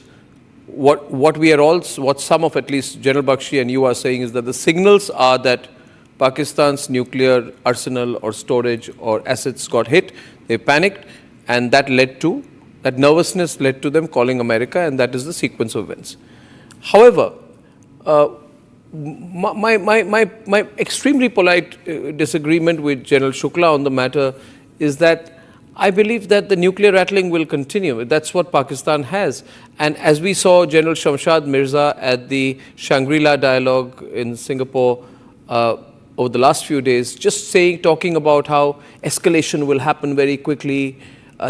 what some of at least General Bakshi and you are saying is that the signals are that Pakistan's nuclear arsenal or storage or assets got hit, they panicked, and that nervousness led to them calling America, and that is the sequence of events. However, my extremely polite disagreement with General Shukla on the matter is that I believe that the nuclear rattling will continue. That's what Pakistan has. And as we saw General Shamshad Mirza at the Shangri-La dialogue in Singapore over the last few days, just talking about how escalation will happen very quickly,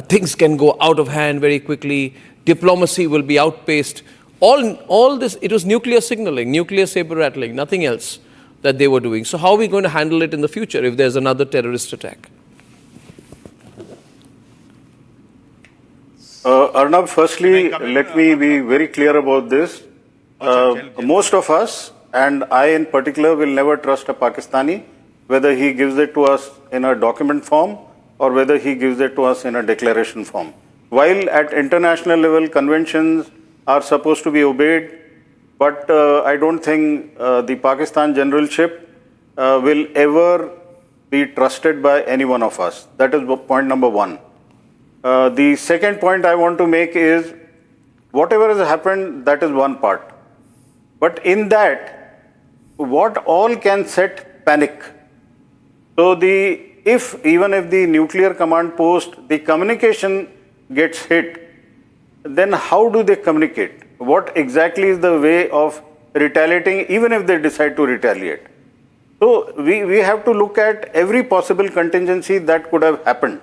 things can go out of hand very quickly, diplomacy will be outpaced. All this, it was nuclear signaling, nuclear saber rattling, nothing else that they were doing. So how are we going to handle it in the future if there's another terrorist attack? Arnab, firstly, let me be very clear about this. Most of us, and I in particular, will never trust a Pakistani, whether he gives it to us in a document form or whether he gives it to us in a declaration form. While at international level, conventions are supposed to be obeyed, but I don't think the Pakistan generalship will ever be trusted by any one of us. That is point number one. The second point I want to make is, whatever has happened, that is one part. But in that, what all can set panic? So even if the nuclear command post, the communication gets hit, then how do they communicate? What exactly is the way of retaliating, even if they decide to retaliate? So we have to look at every possible contingency that could have happened.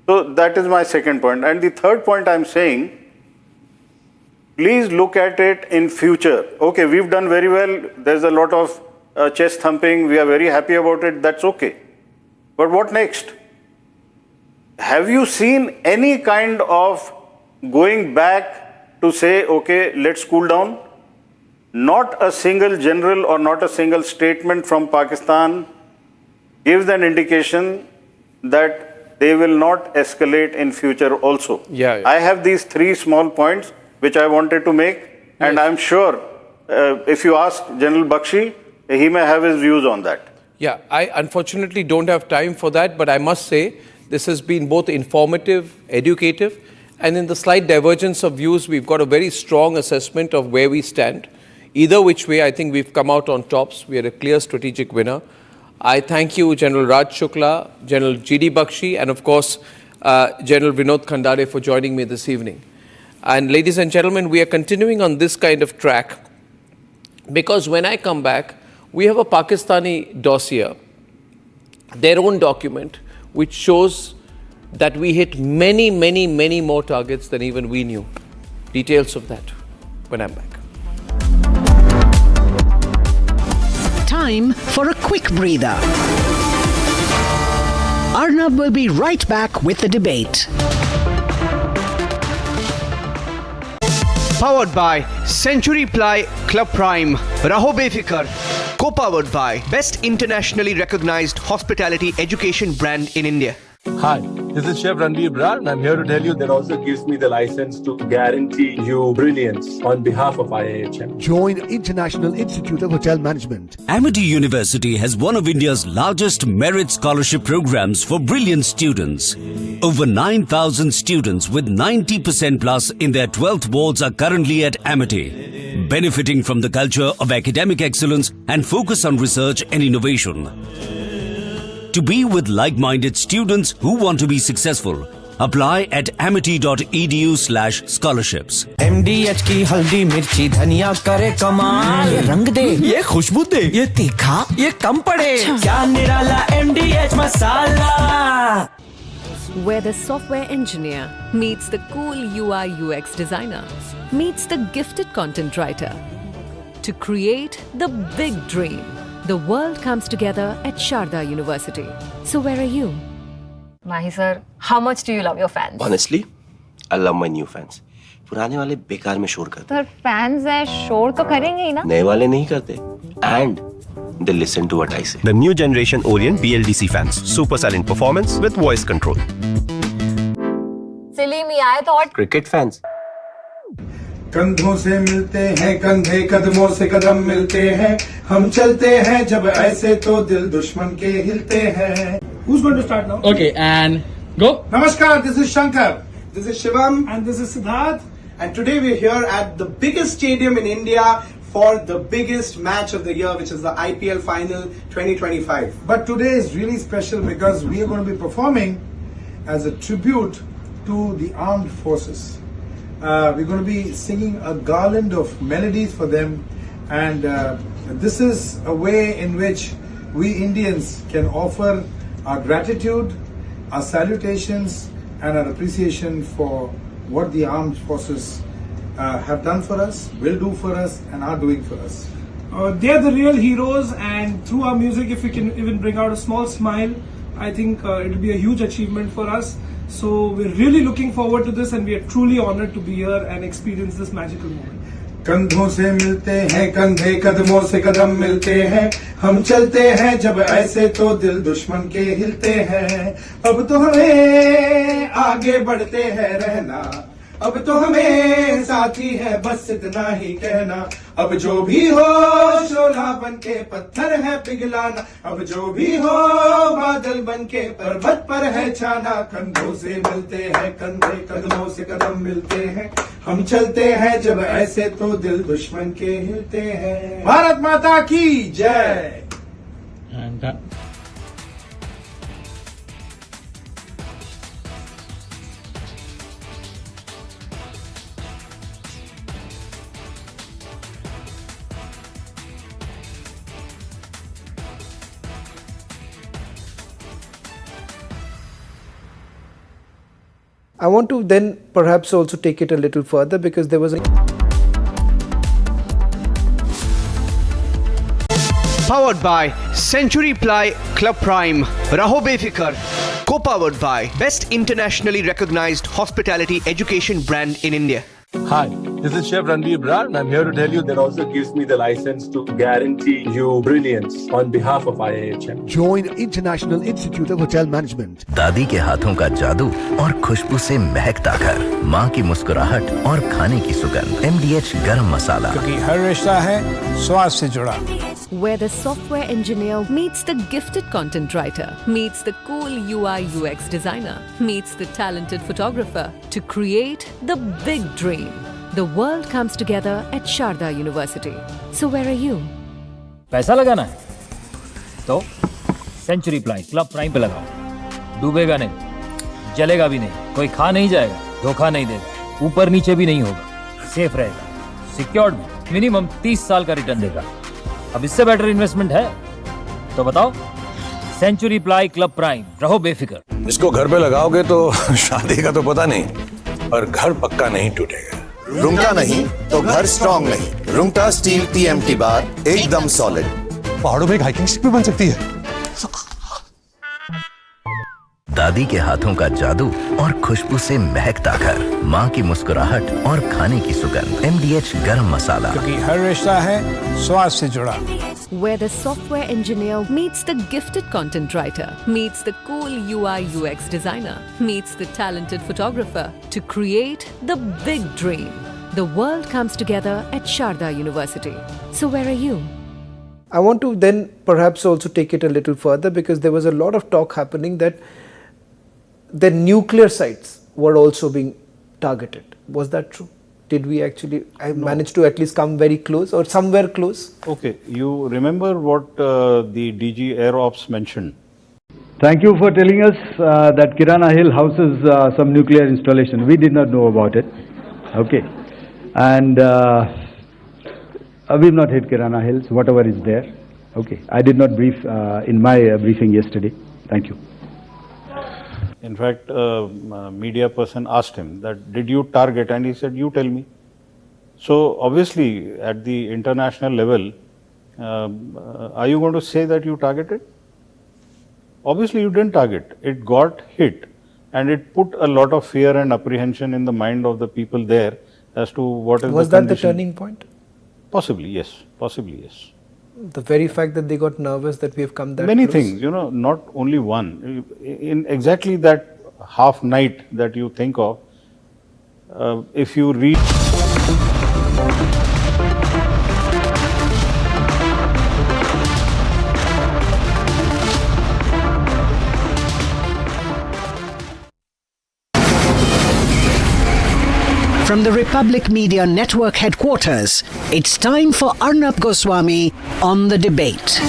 So that is my second point. And the third point I'm saying, please look at it in future. Okay, we've done very well. There's a lot of chest thumping. We are very happy about it. That's okay. But what next? Have you seen any kind of going back to say, okay, let's cool down? Not a single general or not a single statement from Pakistan gives an indication that they will not escalate in future also. Yeah. I have these 3 small points which I wanted to make, and I'm sure if you ask General Bakshi, he may have his views on that. Yeah, I unfortunately don't have time for that, but I must say this has been both informative, educative, and in the slight divergence of views, we've got a very strong assessment of where we stand. Either which way, I think we've come out on tops. We are a clear strategic winner. I thank you, General Raj Shukla, General G.D. Bakshi, and of course, General Vinod Khandare for joining me this evening. And ladies and gentlemen, we are continuing on this kind of track because when I come back, we have a Pakistani dossier, their own document, which shows that we hit many, many, many more targets than even we knew. Details of that when I'm back. Time for a quick breather. Arnab will be right back with the debate. Powered by Century Ply Club Prime, Raho Befikar. Co-powered by best internationally recognized hospitality education brand in India. Hi. This is Chef Ranveer Brar, and I'm here to tell you that also gives me the license to guarantee you brilliance on behalf of IIHM. Join International Institute of Hotel Management. Amity University has one of India's largest merit scholarship programs for brilliant students. Over 9,000 students with 90% plus in their 12th boards are currently at Amity, benefiting from the culture of academic excellence and focus on research and innovation. To be with like-minded students who want to be successful, apply at amity.edu/scholarships. MDH की हल्दी मिर्ची धनिया करे कमाल, ये रंग दे, ये खुशबू दे, ये तीखा, ये कम पड़े, क्या निराला MDH masala. Where the software engineer meets the cool UI UX designer, meets the gifted content writer to create the big dream. The world comes together at Sharda University. So where are you? Mahi sir, how much do you love your fans? Honestly, I love my new fans. पुराने वाले बेकार में शोर करते Sir, fans है शोर तो करेंगे ही ना? नए वाले नहीं करते. And they listen to what I say. The new generation Orient BLDC fans. Super silent performance with voice control. Silly me, I thought. Cricket fans. कंधों से मिलते हैं कंधे, कदमों से कदम मिलते हैं, हम चलते हैं जब ऐसे तो दिल दुश्मन के हिलते हैं. Who's going to start now? Okay, and go. Namaskar, this is Shankar. This is Shivam. And this is Siddharth. And today we're here at the biggest stadium in India for the biggest match of the year, which is the IPL Final 2025. But today is really special because we are going to be performing as a tribute to the armed forces. We're going to be singing a garland of melodies for them, and this is a way in which we Indians can offer our gratitude, our salutations, and our appreciation for what the armed forces have done for us, will do for us, and are doing for us. They are the real heroes, and through our music, if we can even bring out a small smile, I think it will be a huge achievement for us. So we're really looking forward to this, and we are truly honored to be here and experience this magical moment. कंधों से मिलते हैं कंधे, कदमों से कदम मिलते हैं, हम चलते हैं जब ऐसे तो दिल दुश्मन के हिलते हैं. अब तो हमें आगे बढ़ते हैं रहना, अब तो हमें साथी है बस इतना ही कहना. अब जो भी हो शोला बन के पत्थर है पिघलाना, अब जो भी हो बादल बन के पर्वत पर है छाना. कंधों से मिलते हैं कंधे, कदमों से कदम मिलते हैं, हम चलते हैं जब ऐसे तो दिल दुश्मन के हिलते हैं. भारत माता की जय. I want to then perhaps also take it a little further because there was a... Powered by Century Ply Club Prime, Raho Befikar. Co-powered by best internationally recognized hospitality education brand in India. Hi, this is Chef Ranveer Brar, and I'm here to tell you that also gives me the license to guarantee you brilliance on behalf of IIHM. Join International Institute of Hotel Management. दादी के हाथों का जादू और खुशबू से महकता घर, माँ की मुस्कुराहट और खाने की सुगंध. MDH गरम मसाला, क्योंकि हर रिश्ता है स्वाद से जुड़ा. Where the software engineer meets the gifted content writer, meets the cool UI UX designer, meets the talented photographer to create the big dream. The world comes together at Sharda University. So where are you? पैसा लगाना है तो century ply club prime पे लगाओ. डूबेगा नहीं, जलेगा भी नहीं, कोई खा नहीं जाएगा, धोखा नहीं देगा, ऊपर नीचे भी नहीं होगा, सेफ रहेगा, सिक्योर्ड भी, मिनिमम 30 साल का रिटर्न देगा. अब इससे बेटर इन्वेस्टमेंट है तो बताओ. सेंचुरी प्लाई क्लब प्राइम, रहो बेफिक्र. इसको घर पे लगाओगे तो शादी का तो पता नहीं, पर घर पक्का नहीं टूटेगा. रुंगटा नहीं तो घर स्ट्रॉन्ग नहीं. रुंगटा स्टील TMT बार एकदम सॉलिड. पहाड़ों में एक हाइकिंग स्टिक भी बन सकती है. दादी के हाथों का जादू और खुशबू से महकता घर, माँ की मुस्कुराहट और खाने की सुगंध। MDH गरम मसाला, क्योंकि हर रिश्ता है स्वाद से जुड़ा। Where the software engineer meets the gifted content writer, meets the cool UI UX designer, meets the talented photographer to create the big dream. The world comes together at Sharda University. So where are you? I want to then perhaps also take it a little further, because there was a lot of talk happening that the nuclear sites were also being targeted. Was that true? Did we actually manage to at least come very close or somewhere close? Okay, you remember what the DG Air Ops mentioned? Thank you for telling us that Kirana Hill houses some nuclear installation. We did not know about it. Okay. And we've not hit Kirana Hills, whatever is there. Okay. I did not brief in my briefing yesterday. Thank you. In fact, a media person asked him that, did you target? And he said, you tell me. So obviously at the international level, are you going to say that you targeted? Obviously you didn't target. It got hit, and it put a lot of fear and apprehension in the mind of the people there as to what is was the that the turning point? Possibly, yes. Possibly, yes. The very fact that they got nervous that we have come that Many close? things, not only one. In exactly that half night that you think of, if you read... From the Republic Media Network headquarters, it's time for Arnab Goswami on the debate.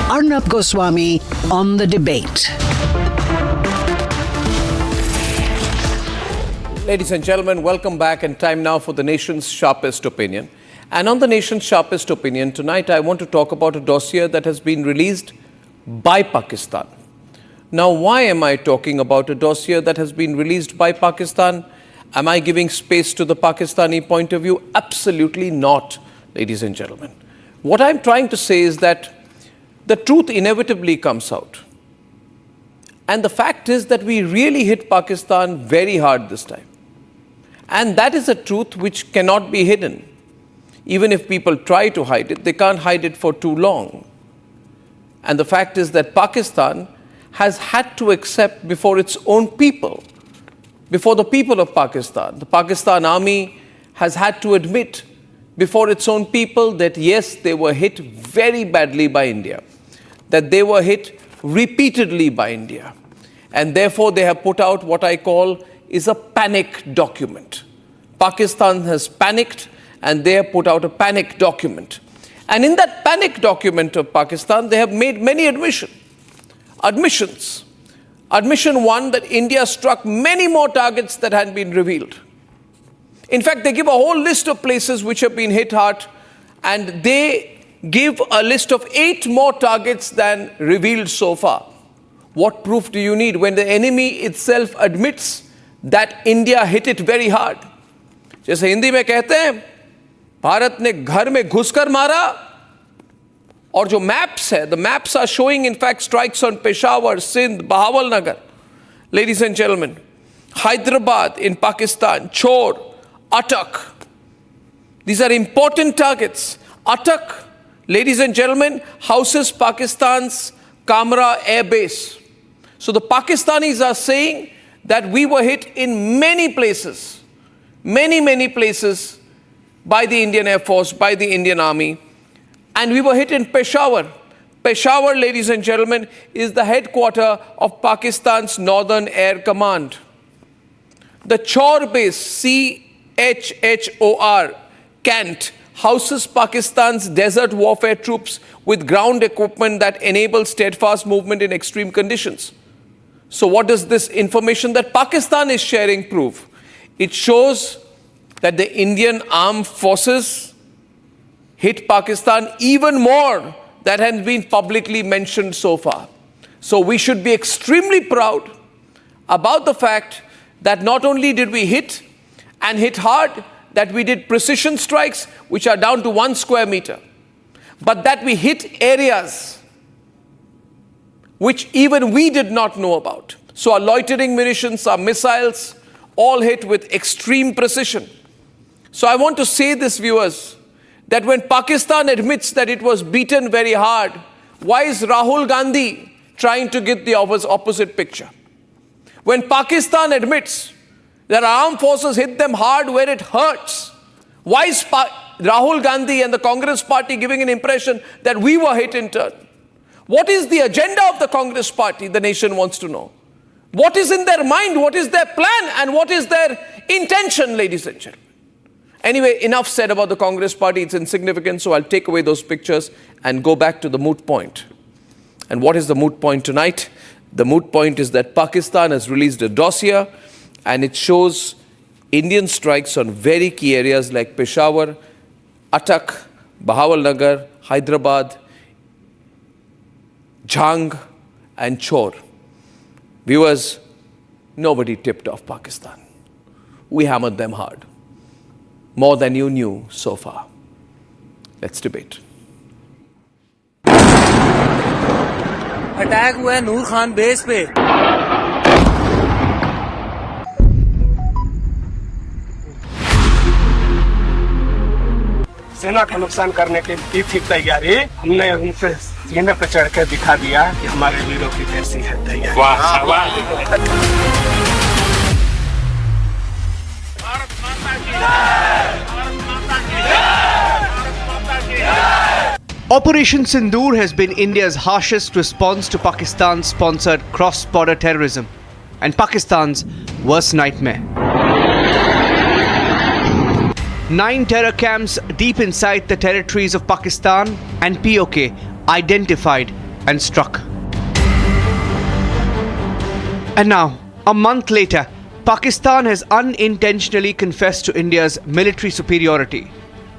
Arnab Goswami on the debate. Ladies and gentlemen, welcome back, and time now for the nation's sharpest opinion. And on the nation's sharpest opinion, tonight I want to talk about a dossier that has been released by Pakistan. Now, why am I talking about a dossier that has been released by Pakistan? Am I giving space to the Pakistani point of view? Absolutely not, ladies and gentlemen. What I'm trying to say is that the truth inevitably comes out. And the fact is that we really hit Pakistan very hard this time. And that is a truth which cannot be hidden. Even if people try to hide it, they can't hide it for too long. And the fact is that Pakistan has had to accept before its own people, before the people of Pakistan, the Pakistan army has had to admit before its own people that yes, they were hit very badly by India, that they were hit repeatedly by India. And therefore they have put out what I call is a panic document. Pakistan has panicked, and they have put out a panic document. And in that panic document of Pakistan, they have made many admissions. Admission one, that India struck many more targets that had been revealed. In fact, they give a whole list of places which have been hit hard, and they give a list of 8 more targets than revealed so far. What proof do you need when the enemy itself admits that India hit it very hard? जैसे हिंदी में कहते हैं, भारत ने घर में घुसकर मारा, और जो maps है, the maps are showing in fact strikes on Peshawar, Sindh, Bahawalnagar. Ladies and gentlemen, Hyderabad in Pakistan, Chor, Attak. These are important targets. Attak, ladies and gentlemen, houses Pakistan's Kamra Airbase. So the Pakistanis are saying that we were hit in many places, many places by the Indian Air Force, by the Indian Army. And we were hit in Peshawar. Peshawar, ladies and gentlemen, is the headquarter of Pakistan's Northern Air Command. The Chor base, CHHOR, Kant, houses Pakistan's desert warfare troops with ground equipment that enable steadfast movement in extreme conditions. So what does this information that Pakistan is sharing prove? It shows that the Indian armed forces hit Pakistan even more than has been publicly mentioned so far. So we should be extremely proud about the fact that not only did we hit and hit hard, that we did precision strikes which are down to 1 square meter, but that we hit areas which even we did not know about. So our loitering munitions, our missiles, all hit with extreme precision. So I want to say this, viewers, that when Pakistan admits that it was beaten very hard, why is Rahul Gandhi trying to get the opposite picture? When Pakistan admits that our armed forces hit them hard where it hurts, why is Rahul Gandhi and the Congress party giving an impression that we were hit in turn? What is the agenda of the Congress party, the nation wants to know? What is in their mind? What is their plan? And what is their intention, ladies and gentlemen? Anyway, enough said about the Congress party. It's insignificant, so I'll take away those pictures and go back to the moot point. And what is the moot point tonight? The moot point is that Pakistan has released a dossier and it shows Indian strikes on very key areas like Peshawar, Attak, Bahawalnagar, Hyderabad, Jhang and Chor. Viewers, nobody tipped off Pakistan. We hammered them hard. More than you knew so far. Let's debate. Attack हुआ है नूर Khan base पे। सेना का नुकसान करने की थी तैयारी, हमने उनसे सीने पर चढ़ कर दिखा दिया कि हमारे वीरों की कैसी है तैयारी। Operation Sindoor has been India's harshest response to Pakistan-sponsored cross-border terrorism and Pakistan's worst nightmare. 9 terror camps deep inside the territories of Pakistan and POK identified and struck. And now, a month later, Pakistan has unintentionally confessed to India's military superiority.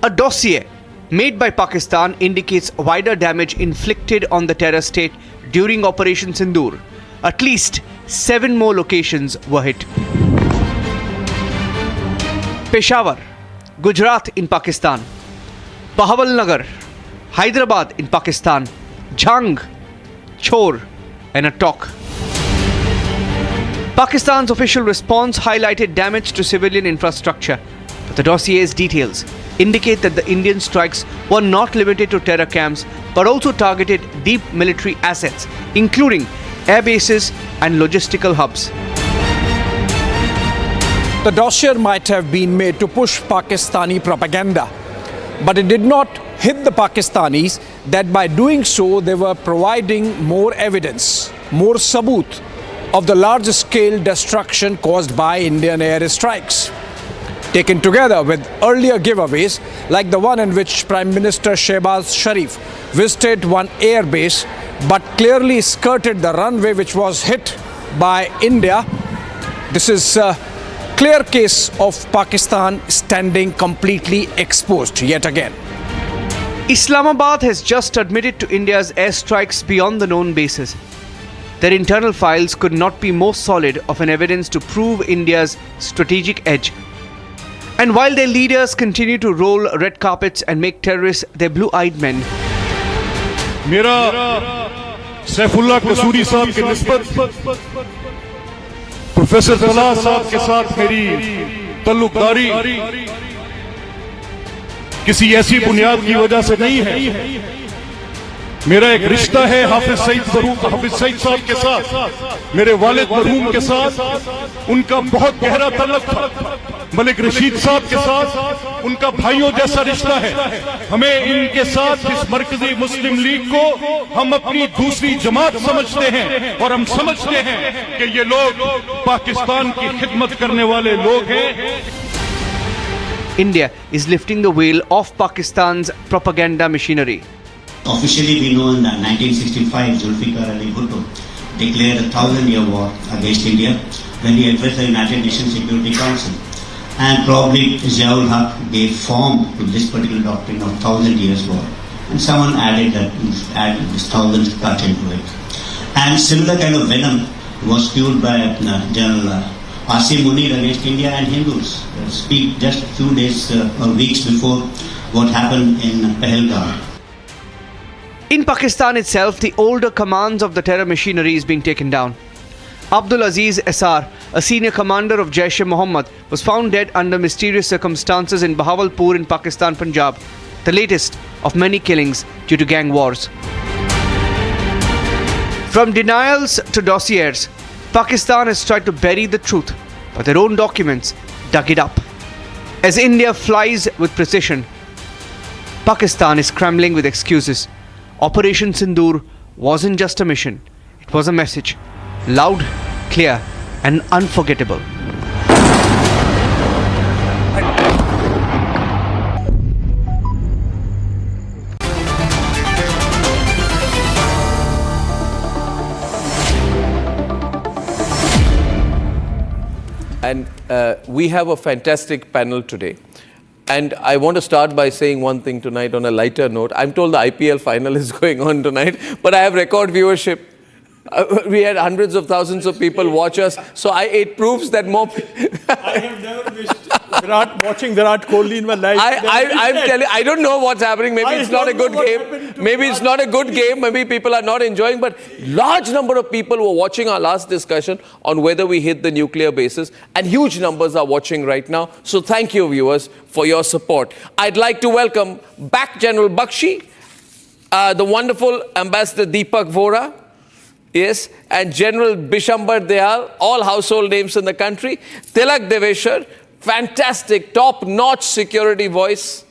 A dossier made by Pakistan indicates wider damage inflicted on the terror state during Operation Sindoor. At least 7 more locations were hit. Peshawar, Gujarat in Pakistan, Bahawalnagar, Hyderabad in Pakistan, Jhang, Chor and Attak. Pakistan's official response highlighted damage to civilian infrastructure, but the dossier's details indicate that the Indian strikes were not limited to terror camps but also targeted deep military assets, including airbases and logistical hubs. The dossier might have been made to push Pakistani propaganda, but it did not hit the Pakistanis that by doing so they were providing more evidence, more saboot of the large-scale destruction caused by Indian airstrikes. Taken together with earlier giveaways like the one in which Prime Minister Shehbaz Sharif visited one airbase but clearly skirted the runway which was hit by India, this is a clear case of Pakistan standing completely exposed yet again. Islamabad has just admitted to India's airstrikes beyond the known bases. Their internal files could not be more solid of an evidence to prove India's strategic edge. And while their leaders continue to roll red carpets and make terrorists their blue-eyed men, मेरा सैफुल्लाह कसूरी साहब के निस्बत professor तला साहब के साथ मेरी तल्लुकदारी किसी ऐसी बुनियाद की वजह से नहीं है। मेरा एक रिश्ता है हाफिज सईद साहब के साथ, मेरे वालिद मरहूम के साथ उनका बहुत गहरा तल्लुक था। मलिक रशीद साहब के साथ उनका भाइयों जैसा रिश्ता है। हमें इनके साथ इस मरकजी मुस्लिम लीग को हम अपनी दूसरी जमात समझते हैं और हम समझते हैं कि ये लोग पाकिस्तान की खिदमत करने वाले लोग हैं। India is lifting the veil off Pakistan's propaganda machinery. Officially, we know in 1965, Zulfikar Ali Bhutto declared a 1,000-year war against India when he addressed the United Nations Security Council. And probably Ziaul Haq gave form to this particular doctrine of 1,000 years war. And someone added this 1,000 cut into it. And similar kind of venom was fueled by General Asim Munir against India and Hindus. Speak just a few days or weeks before what happened in Pahalgam. In Pakistan itself, the older commands of the terror machinery is being taken down. Abdul Aziz SR, a senior commander of Jaish-e-Mohammed, was found dead under mysterious circumstances in Bahawalpur in Pakistan, Punjab, the latest of many killings due to gang wars. From denials to dossiers, Pakistan has tried to bury the truth, but their own documents dug it up. As India flies with precision, Pakistan is scrambling with excuses. Operation Sindoor wasn't just a mission, it was a message. Loud, clear, and unforgettable. And we have a fantastic panel today. And I want to start by saying one thing tonight on a lighter note. I'm told the IPL final is going on tonight, but I have record viewership. We had hundreds of thousands of people watch us, so it proves that more people... I have never wished watching Virat Kohli in my life. I'm telling you, I don't know what's happening. Maybe it's not a good game. Maybe it's not a good game. Maybe people are not enjoying. But large number of people were watching our last discussion on whether we hit the nuclear bases. And huge numbers are watching right now. So thank you, viewers, for your support. I'd like to welcome back General Bakshi, the wonderful Ambassador Deepak Vora, yes, and General Bishambar Dayal, all household names in the country. Tilak Deveshwar, fantastic, top-notch security voice.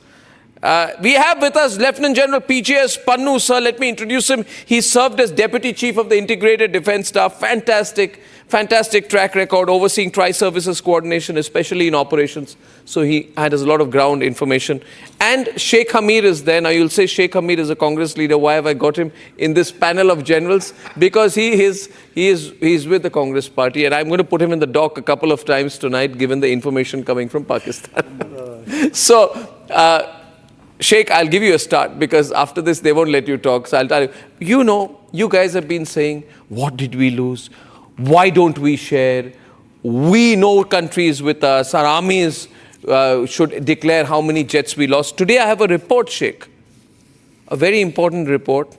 We have with us Lieutenant General PJS Pannu, sir. Let me introduce him. He served as Deputy Chief of the Integrated Defence Staff. Fantastic track record, overseeing tri-services coordination, especially in operations. So he had a lot of ground information. And Sheikh Hamir is there. Now you'll say Sheikh Hamir is a Congress leader. Why have I got him in this panel of generals? Because he is with the Congress party, and I'm going to put him in the dock a couple of times tonight, given the information coming from Pakistan. So, Sheikh, I'll give you a start, because after this they won't let you talk. So I'll tell you, you guys have been saying, what did we lose? Why don't we share? We know countries with us. Our armies should declare how many jets we lost. Today I have a report, Sheikh, a very important report,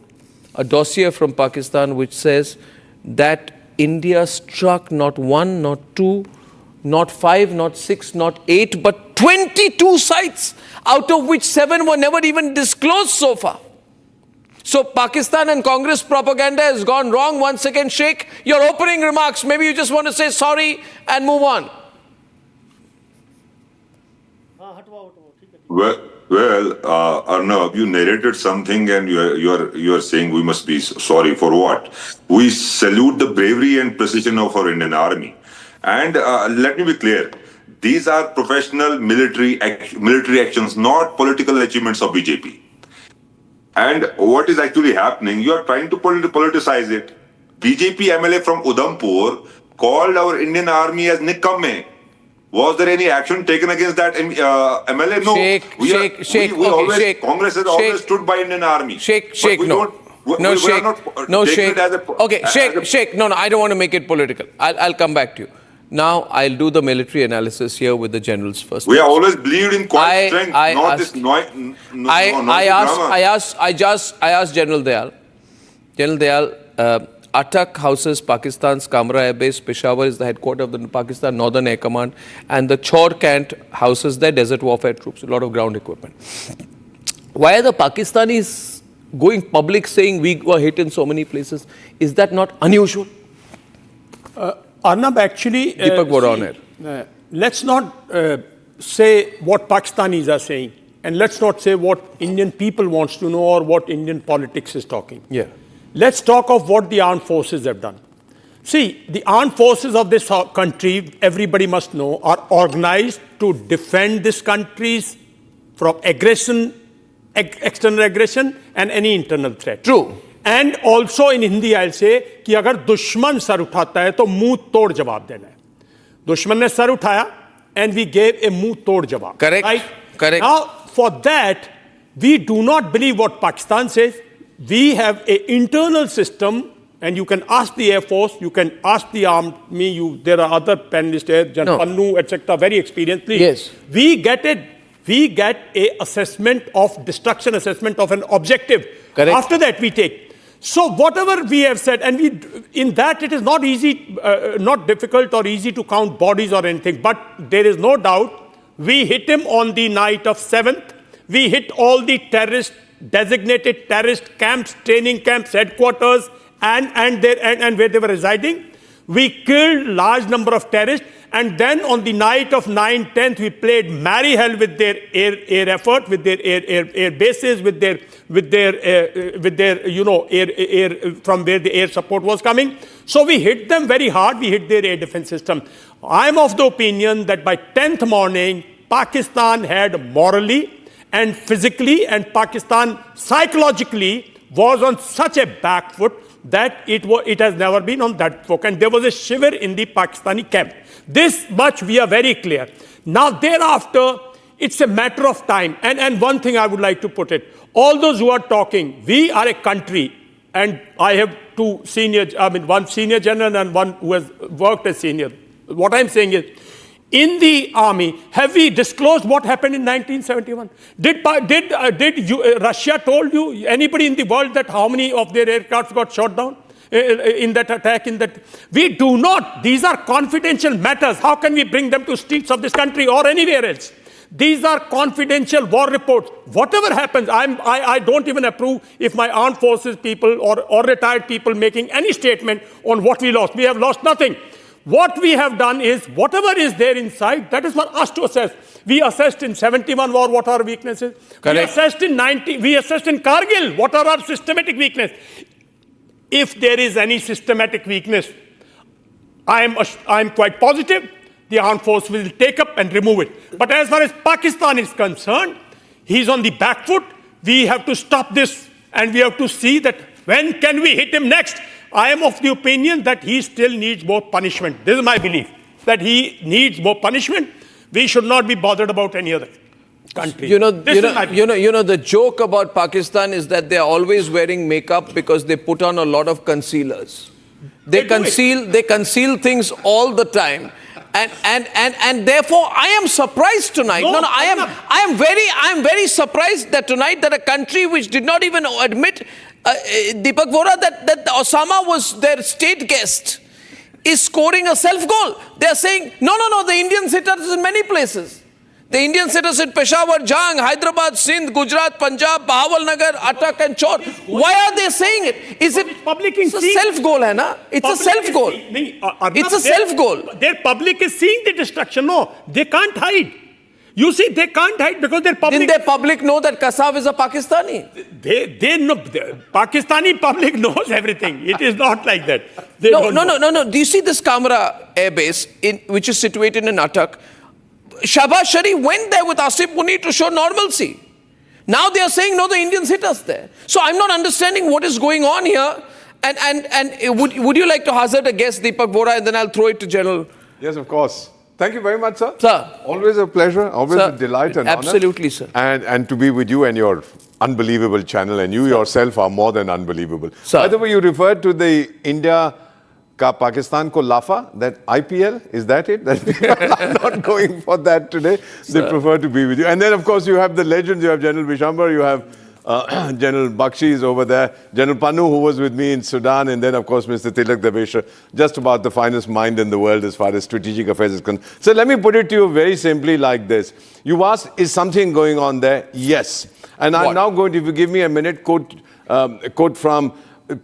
a dossier from Pakistan which says that India struck not one, not two, not five, not six, not 8, but 22 sites, out of which 7 were never even disclosed so far. So Pakistan and Congress propaganda has gone wrong. Once again, Sheikh, your opening remarks, maybe you just want to say sorry and move on. Well, Arnab, you narrated something and you are saying we must be sorry for what? We salute the bravery and precision of our Indian Army. And let me be clear, these are professional military actions, not political achievements of BJP. And what is actually happening, you are trying to politicize it. BJP MLA from Udhampur called our Indian Army as Nikamme. Was there any action taken against that MLA? No. Sheikh, Congress has always stood by Indian Army. Sheikh, no. Sheikh, no, I don't want to make it political. I'll come back to you. Now, I'll do the military analysis here with the generals first. We have always believed in quiet strength, not this I asked General Dayal. General Dayal, Atak houses Pakistan's Kamra Airbase. Peshawar is the headquarters of the Pakistan Northern Air Command. And the Chor Cant houses their desert warfare troops, a lot of ground equipment. Why are the Pakistanis going public saying we were hit in so many places? Is that not unusual? Arnab, actually, let's not say what Pakistanis are saying, and let's not say what Indian people wants to know or what Indian politics is talking. Yeah. Let's talk of what the armed forces have done. See, the armed forces of this country, everybody must know, are organized to defend this country from aggression, external aggression, and any internal threat. True. And also in Hindi, I'll say कि अगर दुश्मन sir उठाता है तो मुंह तोड़ जवाब देना है. दुश्मन ने सर उठाया and we gave a मुंह तोड़ जवाब. Correct. Right? Correct. Now, for that, we do not believe what Pakistan says. We have an internal system, and you can ask the Air Force, you can ask the Army, there are other panelists here, Jan Pannu, etc., very experienced. Please. Yes. We get a assessment of destruction, assessment of an objective. Correct. After that, we take. So whatever we have said, and in that it is not easy, not difficult or easy to count bodies or anything, but there is no doubt we hit him on the night of 7th. We hit all the designated terrorist camps, training camps, headquarters, and where they were residing. We killed large number of terrorists, and then on the night of 9/10, we played merry hell with their air effort, with their air bases, with their air from where the air support was coming. So we hit them very hard. We hit their air defense system. I'm of the opinion that by 10th morning, Pakistan had morally and physically, and Pakistan psychologically was on such a back foot that it has never been on that foot. And there was a shiver in the Pakistani camp. This much we are very clear. Now thereafter, it's a matter of time. And one thing I would like to put it, all those who are talking, we are a country, and I have one senior general and one who has worked as senior. What I'm saying is, in the army, have we disclosed what happened in 1971? Did Russia told you, anybody in the world, that how many of their aircrafts got shot down in that attack? We do not. These are confidential matters. How can we bring them to streets of this country or anywhere else? These are confidential war reports. Whatever happens, I don't even approve if my armed forces people or retired people making any statement on what we lost. We have lost nothing. What we have done is, whatever is there inside, that is for us to assess. We assessed in 71 war, what are our weaknesses? Correct. We assessed in Kargil, what are our systematic weaknesses? If there is any systematic weakness, I am quite positive the armed force will take up and remove it. But as far as Pakistan is concerned, he's on the back foot. We have to stop this, and we have to see that when can we hit him next. I am of the opinion that he still needs more punishment. This is my belief, that he needs more punishment. We should not be bothered about any other country. The joke about Pakistan is that they are always wearing makeup because they put on a lot of concealers. They conceal things all the time. And therefore, I am surprised tonight. I am very surprised that tonight that a country which did not even admit Deepak Vora that Osama was their state guest is scoring a self-goal. They are saying, no, the Indians hit us in many places. The Indians hit us in Peshawar, Jang, Hyderabad, Sindh, Gujarat, Punjab, Bahawalnagar, Attak and Chor. Why are they saying it? It's a self-goal, hai na? It's a self-goal. It's a self-goal. Their public is seeing the destruction. No, they can't hide. You see, they can't hide because their public... Didn't their public know that Kassav is a Pakistani? They know. The Pakistani public knows everything. It is not like that. No. Do you see this Kamra airbase, which is situated in Attak? Shahbaz Sharif went there with Asif Munir to show normalcy. Now they are saying, no, the Indians hit us there. So I'm not understanding what is going on here. And would you like to hazard a guess, Deepak Vora, and then I'll throw it to General? Yes, of course. Thank you very much, sir. Sir. Always a pleasure, always a delight and honor. Absolutely, sir. And to be with you and your unbelievable channel, and you yourself are more than unbelievable. Sir. By the way, you referred to the India ka Pakistan ko lafa, that IPL, is that it? That people are not going for that today. Sir. They prefer to be with you. And then, of course, you have the legends. You have General Vishambar, you have General Bakshi is over there, General Pannu, who was with me in Sudan, and then, of course, Mr. Tilak Devesha, just about the finest mind in the world as far as strategic affairs is concerned. So let me put it to you very simply like this. You asked, is something going on there? Yes. And I'm now going to, if you give me a minute, quote from,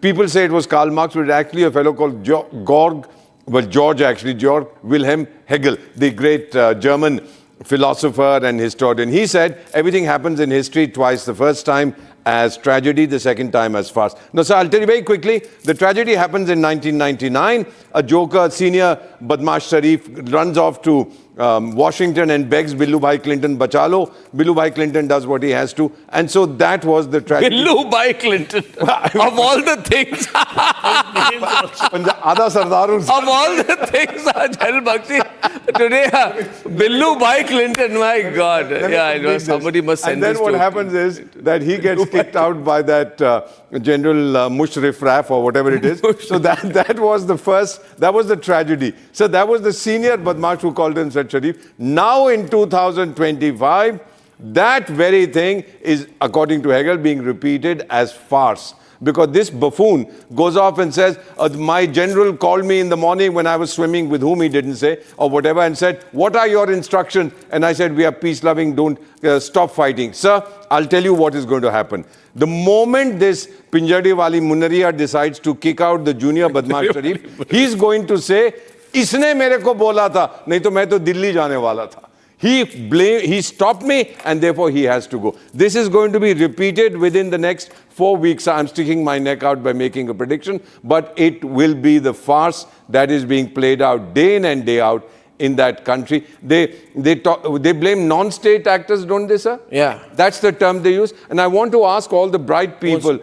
people say it was Karl Marx, but it's actually a fellow called Georg Wilhelm Hegel, the great German philosopher and historian. He said, everything happens in history twice. The first time as tragedy, the second time as farce. Now, sir, I'll tell you very quickly. The tragedy happens in 1999. A joker, senior Badmash Sharif, runs off to Washington and begs Billu Bhai Clinton, bachalo. Billu Bhai Clinton does what he has to. And so that was the tragedy. Billu Bhai Clinton. Of all the things. Ada Sardarus. Of all the things, General Bakshi, today, Billu Bhai Clinton, my God. Yeah, it was, somebody must send this. And then what happens is that he gets kicked out by that General Mushrif Raf or whatever it is. So that was the first, that was the tragedy. So that was the senior Badmash who called him Said Sharif. Now in 2025, that very thing is, according to Hegel, being repeated as farce. Because this buffoon goes off and says, my general called me in the morning when I was swimming, with whom he didn't say, or whatever, and said, what are your instructions? And I said, we are peace-loving, don't stop fighting. Sir, I'll tell you what is going to happen. The moment this Pinjadi Wali Munaria decides to kick out the junior Badmash Sharif, he's going to say, इसने मेरे को बोला था, नहीं तो मैं तो दिल्ली जाने वाला था. He stopped me and therefore he has to go. This is going to be repeated within the next 4 weeks. I'm sticking my neck out by making a prediction, but it will be the farce that is being played out day in and day out in that country. They blame non-state actors, don't they, sir? Yeah. That's the term they use. And I want to ask all the bright people,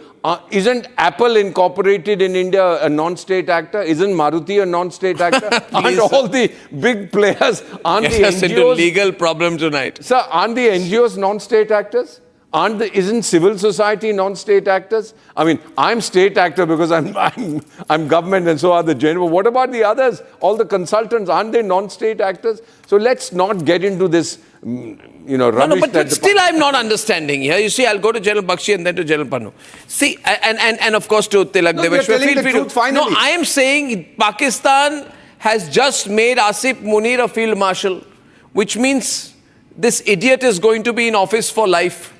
isn't Apple Incorporated in India a non-state actor? Isn't Maruti a non-state actor? Aren't all the big players, aren't the NGOs? Into legal problem tonight. Sir, aren't the NGOs non-state actors? Isn't civil society non-state actors? I mean, I'm state actor because I'm government and so are the general. What about the others? All the consultants, aren't they non-state actors? So let's not get into this, rubbish. But still I'm not understanding here. You see, I'll go to General Bakshi and then to General Panu. See, and of course to Tilak Deveshwar. No, I am saying Pakistan has just made Asif Munir a field marshal, which means this idiot is going to be in office for life.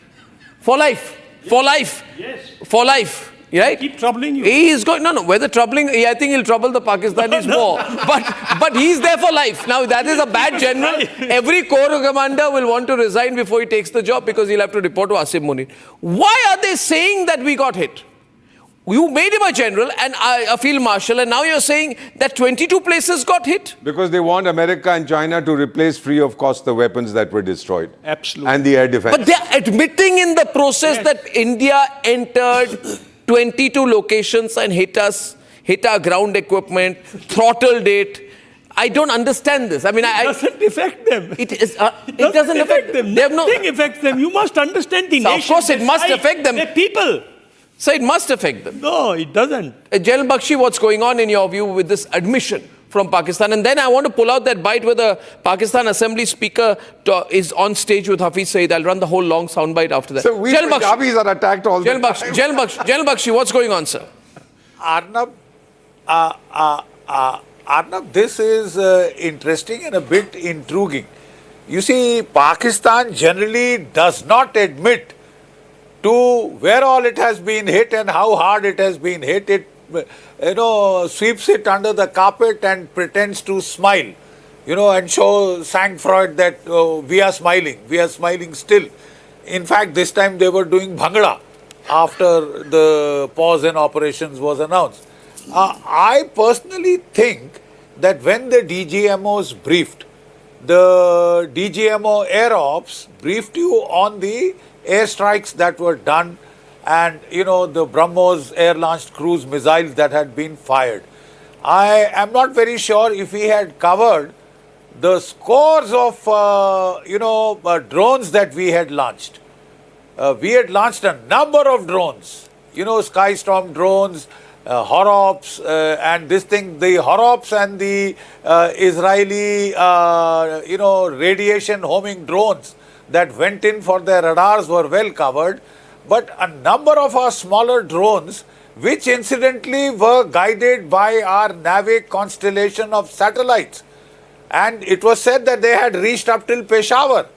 For life. Yes. For life. Yes. For life. Right? Keep troubling you. He is going, whether troubling, I think he'll trouble the Pakistanis more. But he's there for life. Now, that is a bad general. Every corps commander will want to resign before he takes the job because he'll have to report to Asif Munir. Why are they saying that we got hit? You made him a general and a field marshal, and now you're saying that 22 places got hit? Because they want America and China to replace free of cost the weapons that were destroyed. Absolutely. And the air defense. But they're admitting in the process that India entered 22 locations and hit our ground equipment, throttled it. I don't understand this. I mean, it doesn't affect them. It doesn't affect them. Nothing affects them. You must understand the nation. Of course, it must affect them. The people. So it must affect them. No, it doesn't. General Bakshi, what's going on in your view with this admission from Pakistan? And then I want to pull out that bite where the Pakistan Assembly Speaker is on stage with Hafiz Saeed. I'll run the whole long soundbite after that. So we Punjabis are attacked all the time. General Bakshi, what's going on, sir? Arnab, this is interesting and a bit intriguing. You see, Pakistan generally does not admit to where all it has been hit and how hard it has been hit. It, sweeps it under the carpet and pretends to smile, and show sang-froid that we are smiling still. In fact, this time they were doing bhangra after the pause in operations was announced. I personally think that when the DGMOs briefed, the DGMO Air Ops briefed you on the airstrikes that were done and, the BrahMos air-launched cruise missiles that had been fired. I am not very sure if we had covered the scores of, drones that we had launched. We had launched a number of drones, Skystorm drones, Horops, and this thing, the Horops and the Israeli, radiation homing drones that went in for their radars were well covered, but a number of our smaller drones, which incidentally were guided by our NAVIC constellation of satellites, and it was said that they had reached up till Peshawar.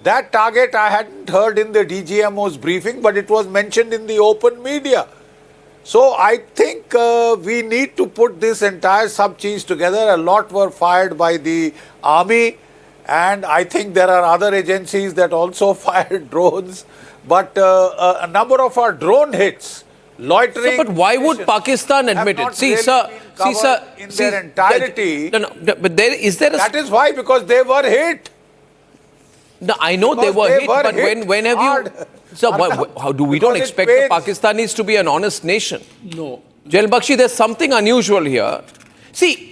That target I hadn't heard in the DGMO's briefing, but it was mentioned in the open media. So I think we need to put this entire sub-cheese together. A lot were fired by the army, and I think there are other agencies that also fired drones. But a number of our drone hits, loitering... So, but why would Pakistan admit it? See, sir, covered in their entirety. But that is why, because they were hit. No, I know they were hit, but when have you... So how do we don't expect the Pakistanis to be an honest nation? No. General Bakshi, there's something unusual here. See,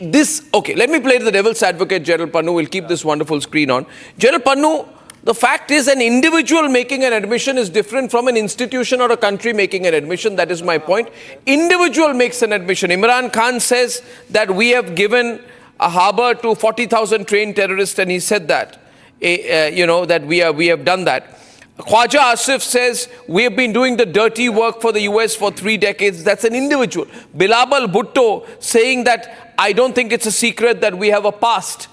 okay, let me play the devil's advocate, General Pannu. We'll keep this wonderful screen on. General Pannu, the fact is an individual making an admission is different from an institution or a country making an admission. That is my point. Individual makes an admission. Imran Khan says that we have given a harbour to 40,000 trained terrorists, and he said that, that we have done that. Khwaja Asif says, we have been doing the dirty work for the US for 3 decades. That's an individual. Bilawal Bhutto saying that, I don't think it's a secret that we have a past.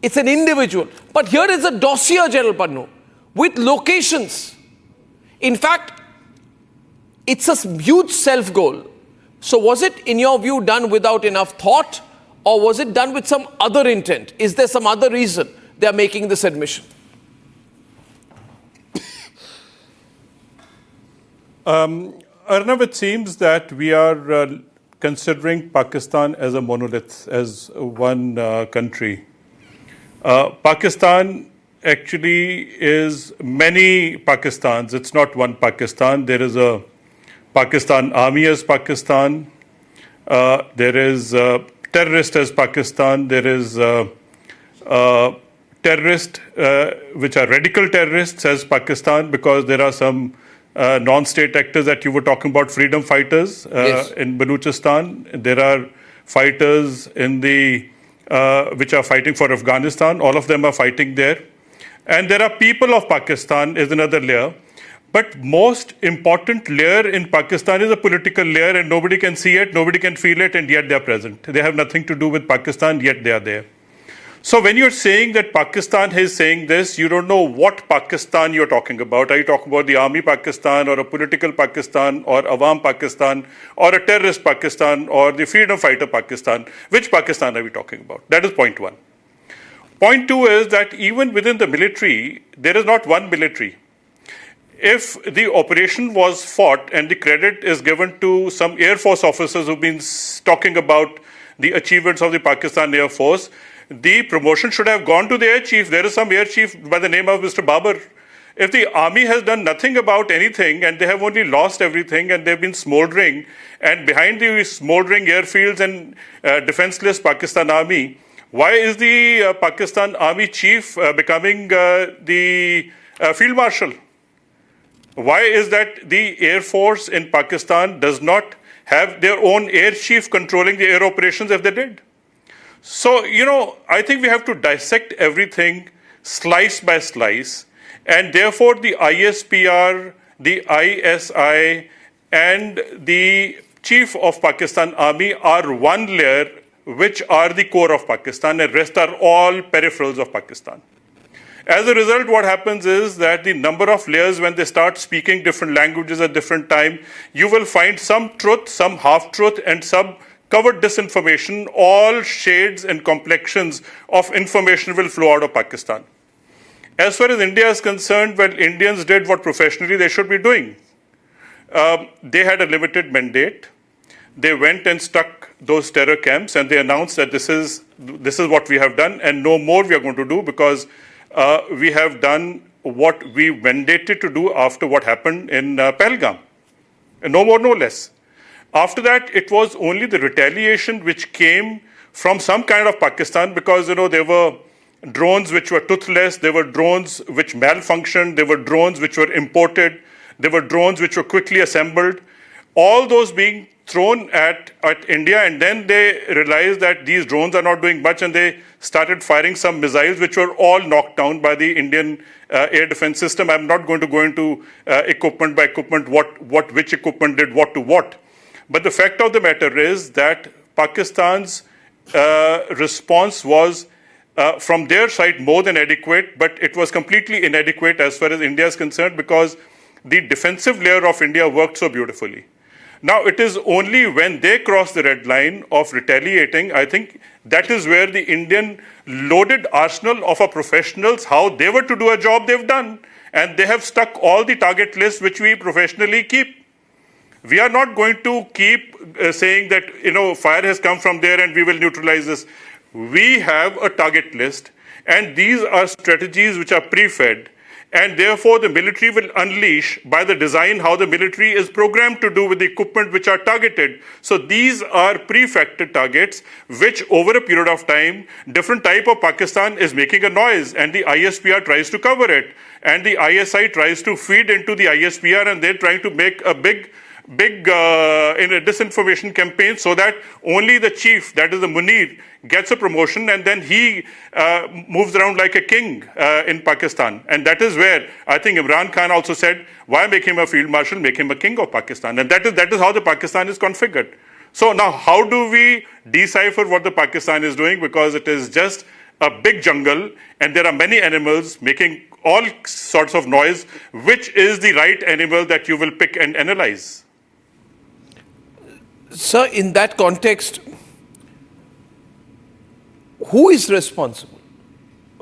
It's an individual. But here is a dossier, General Pannu, with locations. In fact, it's a huge self-goal. So was it, in your view, done without enough thought, or was it done with some other intent? Is there some other reason they are making this admission? Arnab, it seems that we are considering Pakistan as a monolith, as one country. Pakistan actually is many Pakistans. It's not one Pakistan. There is a Pakistan Army as Pakistan. There is terrorist as Pakistan. There is terrorist, which are radical terrorists as Pakistan, because there are some non-state actors that you were talking about, freedom fighters in Baluchistan. There are fighters in the which are fighting for Afghanistan. All of them are fighting there. And there are people of Pakistan is another layer. But most important layer in Pakistan is a political layer, and nobody can see it, nobody can feel it, and yet they are present. They have nothing to do with Pakistan, yet they are there. So when you're saying that Pakistan is saying this, you don't know what Pakistan you're talking about. Are you talking about the army Pakistan, or a political Pakistan, or Awam Pakistan, or a terrorist Pakistan, or the freedom fighter Pakistan? Which Pakistan are we talking about? That is point one. Point two is that even within the military, there is not one military. If the operation was fought and the credit is given to some Air Force officers who've been talking about the achievements of the Pakistan Air Force, the promotion should have gone to the air chief. There is some air chief by the name of Mr. Babar. If the army has done nothing about anything and they have only lost everything and they've been smoldering, and behind the smoldering airfields and defenseless Pakistan army, why is the Pakistan army chief becoming the field marshal? Why is that the Air Force in Pakistan does not have their own air chief controlling the air operations if they did? So, I think we have to dissect everything slice by slice, and therefore the ISPR, the ISI, and the Chief of Pakistan Army are one layer, which are the core of Pakistan, and rest are all peripherals of Pakistan. As a result, what happens is that the number of layers, when they start speaking different languages at different time, you will find some truth, some half-truth, and some covered disinformation. All shades and complexions of information will flow out of Pakistan. As far as India is concerned, well, Indians did what professionally they should be doing. They had a limited mandate. They went and stuck those terror camps, and they announced that this is what we have done, and no more we are going to do, because we have done what we mandated to do after what happened in Pahalgam. And no more, no less. After that, it was only the retaliation which came from some kind of Pakistan, because, there were drones which were toothless, there were drones which malfunctioned, there were drones which were imported, there were drones which were quickly assembled, all those being thrown at India, and then they realized that these drones are not doing much, and they started firing some missiles which were all knocked down by the Indian air defense system. I'm not going to go into equipment by equipment, which equipment did what to what. But the fact of the matter is that Pakistan's response was, from their side, more than adequate, but it was completely inadequate as far as India is concerned, because the defensive layer of India worked so beautifully. Now, it is only when they cross the red line of retaliating, I think that is where the Indian loaded arsenal of our professionals, how they were to do a job, they've done. And they have stuck all the target lists which we professionally keep. We are not going to keep saying that, fire has come from there and we will neutralize this. We have a target list, and these are strategies which are pre-fed, and therefore the military will unleash by the design how the military is programmed to do with the equipment which are targeted. So these are pre-factored targets which over a period of time, different type of Pakistan is making a noise, and the ISPR tries to cover it, and the ISI tries to feed into the ISPR, and they're trying to make a big in a disinformation campaign so that only the chief, that is the Munir, gets a promotion, and then he moves around like a king in Pakistan. And that is where I think Imran Khan also said, why make him a field marshal, make him a king of Pakistan. And that is how the Pakistan is configured. So now how do we decipher what the Pakistan is doing? Because it is just a big jungle and there are many animals making all sorts of noise. Which is the right animal that you will pick and analyze? Sir, in that context, who is responsible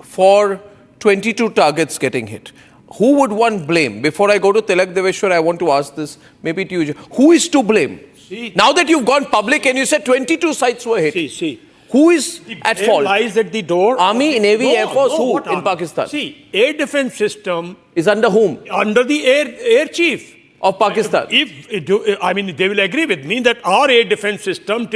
for 22 targets getting hit? Who would one blame? Before I go to Tilak Deveshwar, I want to ask this, maybe to you. Who is to blame? Now that you've gone public and you said 22 sites were hit, who is at fault? Lies at the door. Army, Navy, Air Force, who in Pakistan? See, air defense system is under whom? Under the air chief of Pakistan. They will agree with me that our air defense system,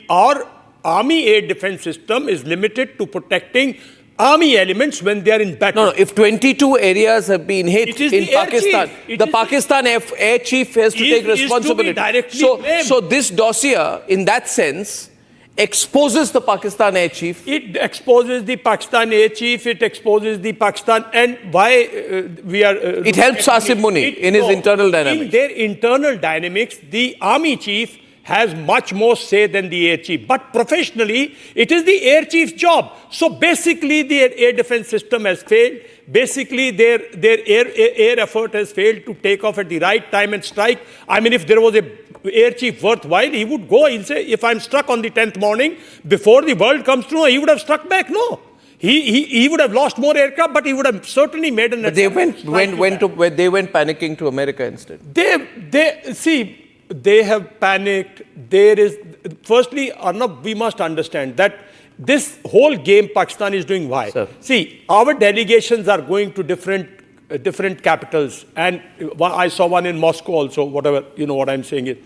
our army air defense system is limited to protecting army elements when they are in battle. No, if 22 areas have been hit in Pakistan, the Pakistan air chief has to take responsibility. So this dossier, in that sense, exposes the Pakistan air chief. It exposes the Pakistan air chief, it exposes the Pakistan, and why we are... it helps Asim Munir in his internal dynamics. In their internal dynamics, the army chief has much more say than the air chief. But professionally, it is the air chief's job. So basically, the air defense system has failed. Basically, their air effort has failed to take off at the right time and strike. I mean, if there was a air chief worthwhile, he would go, he'll say, if I'm struck on the 10th morning, before the world comes to know, he would have struck back. No. He would have lost more aircraft, but he would have certainly made an attempt. They went panicking to America instead. They have panicked. Firstly, Arnab, we must understand that this whole game Pakistan is doing why? Sir. See, our delegations are going to different capitals, and I saw one in Moscow also, whatever, you know what I'm saying is,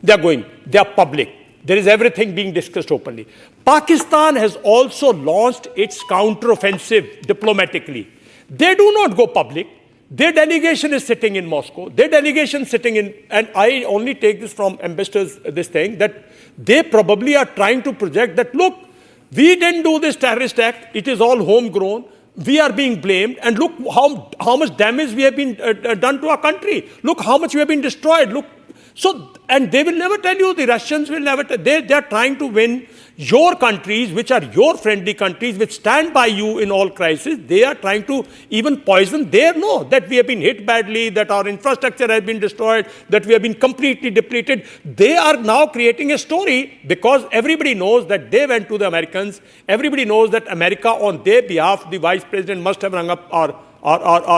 they are public. There is everything being discussed openly. Pakistan has also launched its counteroffensive diplomatically. They do not go public. Their delegation is sitting in Moscow. Their delegation sitting in, and I only take this from ambassadors, this thing, that they probably are trying to project that, look, we didn't do this terrorist act. It is all homegrown. We are being blamed. And look how much damage we have been done to our country. Look how much we have been destroyed. Look. So, and they will never tell you, the Russians will never tell, they are trying to win your countries, which are your friendly countries, which stand by you in all crises. They are trying to even poison their know that we have been hit badly, that our infrastructure has been destroyed, that we have been completely depleted. They are now creating a story because everybody knows that they went to the Americans. Everybody knows that America, on their behalf, the vice president must have rung up our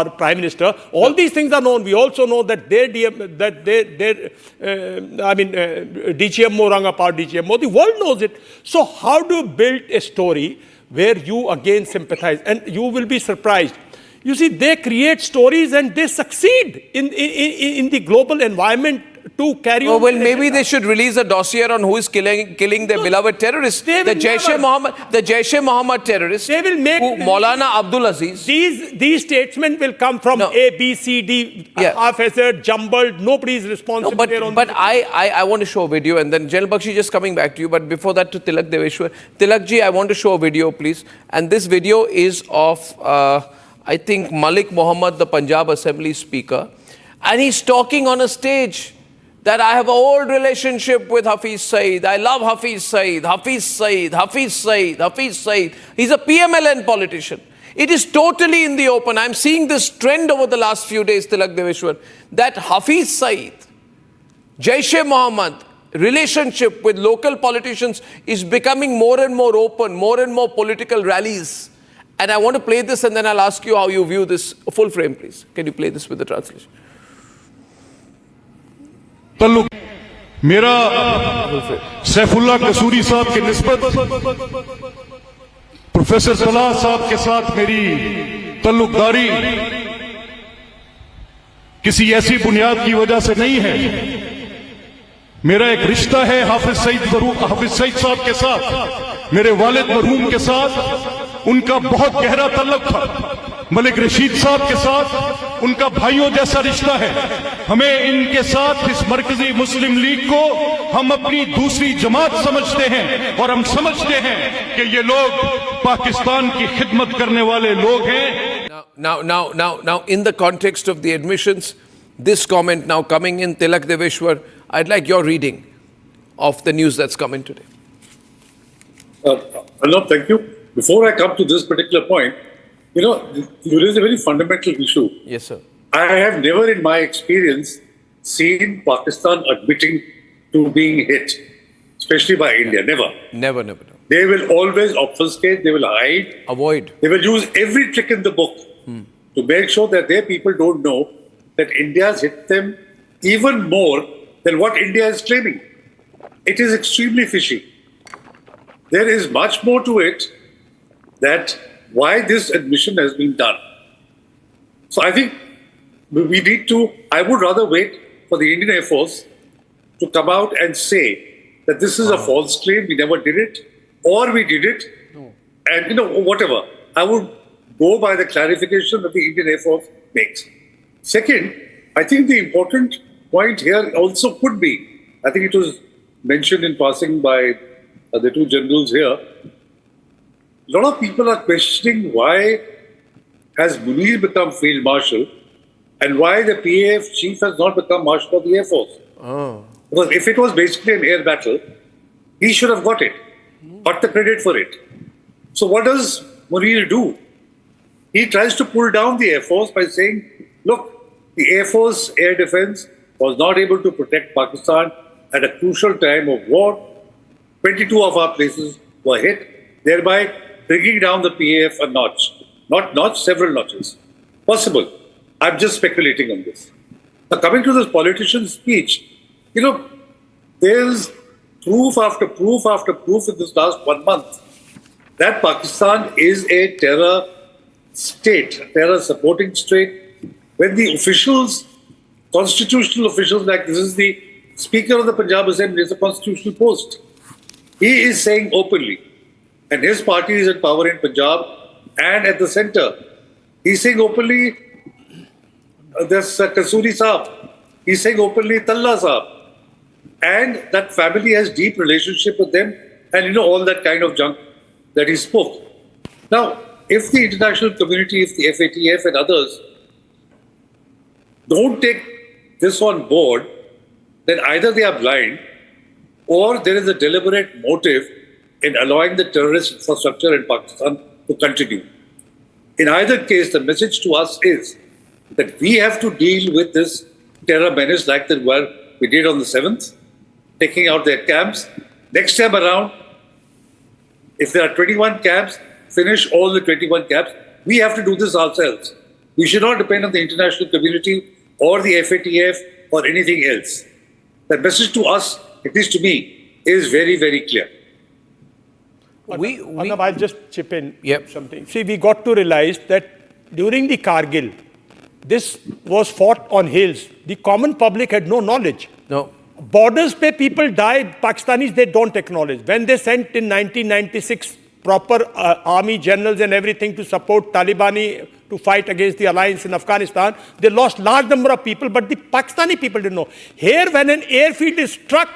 prime minister. All these things are known. We also know that DGMO rung up our DGMO. The world knows it. So how do you build a story where you again sympathize? And you will be surprised. You see, they create stories and they succeed in the global environment to carry on. Well, maybe they should release a dossier on who is killing their beloved terrorists. The Jaish-e-Mohammed terrorists. They will make Maulana Abdul Aziz. These statements will come from A, B, C, D, half-assed, jumbled. Nobody is responsible. But I want to show a video, and then General Bakshi, just coming back to you. But before that, to Tilak Deveshwar. Tilak ji, I want to show a video, please. And this video is of, I think, Malik Mohammed, the Punjab Assembly Speaker. And he's talking on a stage that I have an old relationship with Hafiz Saeed. I love Hafiz Saeed, Hafiz Saeed, Hafiz Saeed, Hafiz Saeed. He's a PMLN politician. It is totally in the open. I'm seeing this trend over the last few days, Tilak Deveshwar, that Hafiz Saeed, Jaish-e-Mohammed relationship with local politicians is becoming more and more open, more and more political rallies. And I want to play this, and then I'll ask you how you view this. Full frame, please. Can you play this with the translation? Taluk मेरा सैफुल्लाह कसूरी साहब के निस्बत professor सलाह साहब के साथ मेरी तल्लुकदारी किसी ऐसी बुनियाद की वजह से नहीं है। मेरा एक रिश्ता है हाफिज सईद साहब के साथ, मेरे वालिद मरहूम के साथ उनका बहुत गहरा तल्लुक था। मलिक रशीद साहब के साथ उनका भाइयों जैसा रिश्ता है। हमें इनके साथ इस मरकजी मुस्लिम लीग को हम अपनी दूसरी जमात समझते हैं और हम समझते हैं कि ये लोग पाकिस्तान की खिदमत करने वाले लोग हैं। Now, in the context of the admissions, this comment now coming in, Tilak Deveshwar, I'd like your reading of the news that's come in today. Arnab, thank you. Before I come to this particular point, you raise a very fundamental issue. Yes, sir. I have never in my experience seen Pakistan admitting to being hit, especially by India. Never. Never. They will always obfuscate, they will hide. Avoid. They will use every trick in the book to make sure that their people don't know that India has hit them even more than what India is claiming. It is extremely fishy. There is much more to it that why this admission has been done. So I think we need to, I would rather wait for the Indian Air Force to come out and say that this is a false claim, we never did it, or we did it, and whatever. I would go by the clarification that the Indian Air Force makes. Second, I think the important point here also could be, I think it was mentioned in passing by the two generals here, a lot of people are questioning why has Munir become Field Marshal and why the PAF chief has not become Marshal of the Air Force. Because if it was basically an air battle, he should have got it, got the credit for it. So what does Munir do? He tries to pull down the Air Force by saying, look, the Air Force air defense was not able to protect Pakistan at a crucial time of war. 22 of our places were hit, thereby bringing down the PAF a notch. Not notch, several notches. Possible. I'm just speculating on this. Now, coming to this politician's speech, there's proof after proof after proof in this last 1 month that Pakistan is a terror state, a terror supporting state. When the officials, constitutional officials, like this is the Speaker of the Punjab Assembly, it's a constitutional post. He is saying openly, and his party is in power in Punjab and at the center. He's saying openly, there's Kasuri Saab. He's saying openly, Talla Saab. And that family has deep relationship with them and all that kind of junk that he spoke. Now, if the international community, if the FATF and others don't take this on board, then either they are blind or there is a deliberate motive in allowing the terrorist infrastructure in Pakistan to continue. In either case, the message to us is that we have to deal with this terror menace like we did on the 7th, taking out their camps. Next time around, if there are 21 camps, finish all the 21 camps. We have to do this ourselves. We should not depend on the international community or the FATF or anything else. The message to us, at least to me, is very, very clear. Arnab, I'll just chip in something. See, we got to realize that during the Kargil, this was fought on hills. The common public had no knowledge. No. Borders pe people died, Pakistanis, they don't acknowledge. When they sent in 1996 proper army generals and everything to support Talibani to fight against the alliance in Afghanistan, they lost large number of people, but the Pakistani people didn't know. Here, when an airfield is struck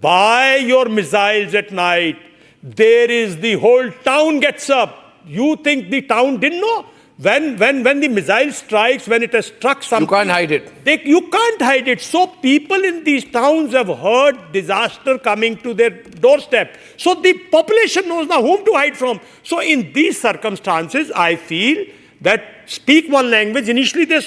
by your missiles at night, there is the whole town gets up. You think the town didn't know? When the missile strikes, when it has struck something, you can't hide it. You can't hide it. So people in these towns have heard disaster coming to their doorstep. So the population knows now whom to hide from. So in these circumstances, I feel that speak one language. Initially they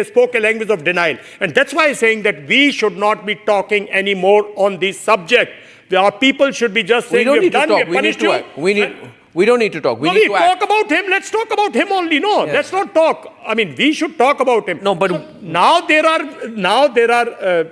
spoke a language of denial, and that's why I'm saying that we should not be talking anymore on this subject. Our people should be just saying, we don't need to talk. We don't need to talk. We no, need we to talk act. about him. Let's talk about him only. No, let's not talk. I mean, we should talk about him. No, but so now there are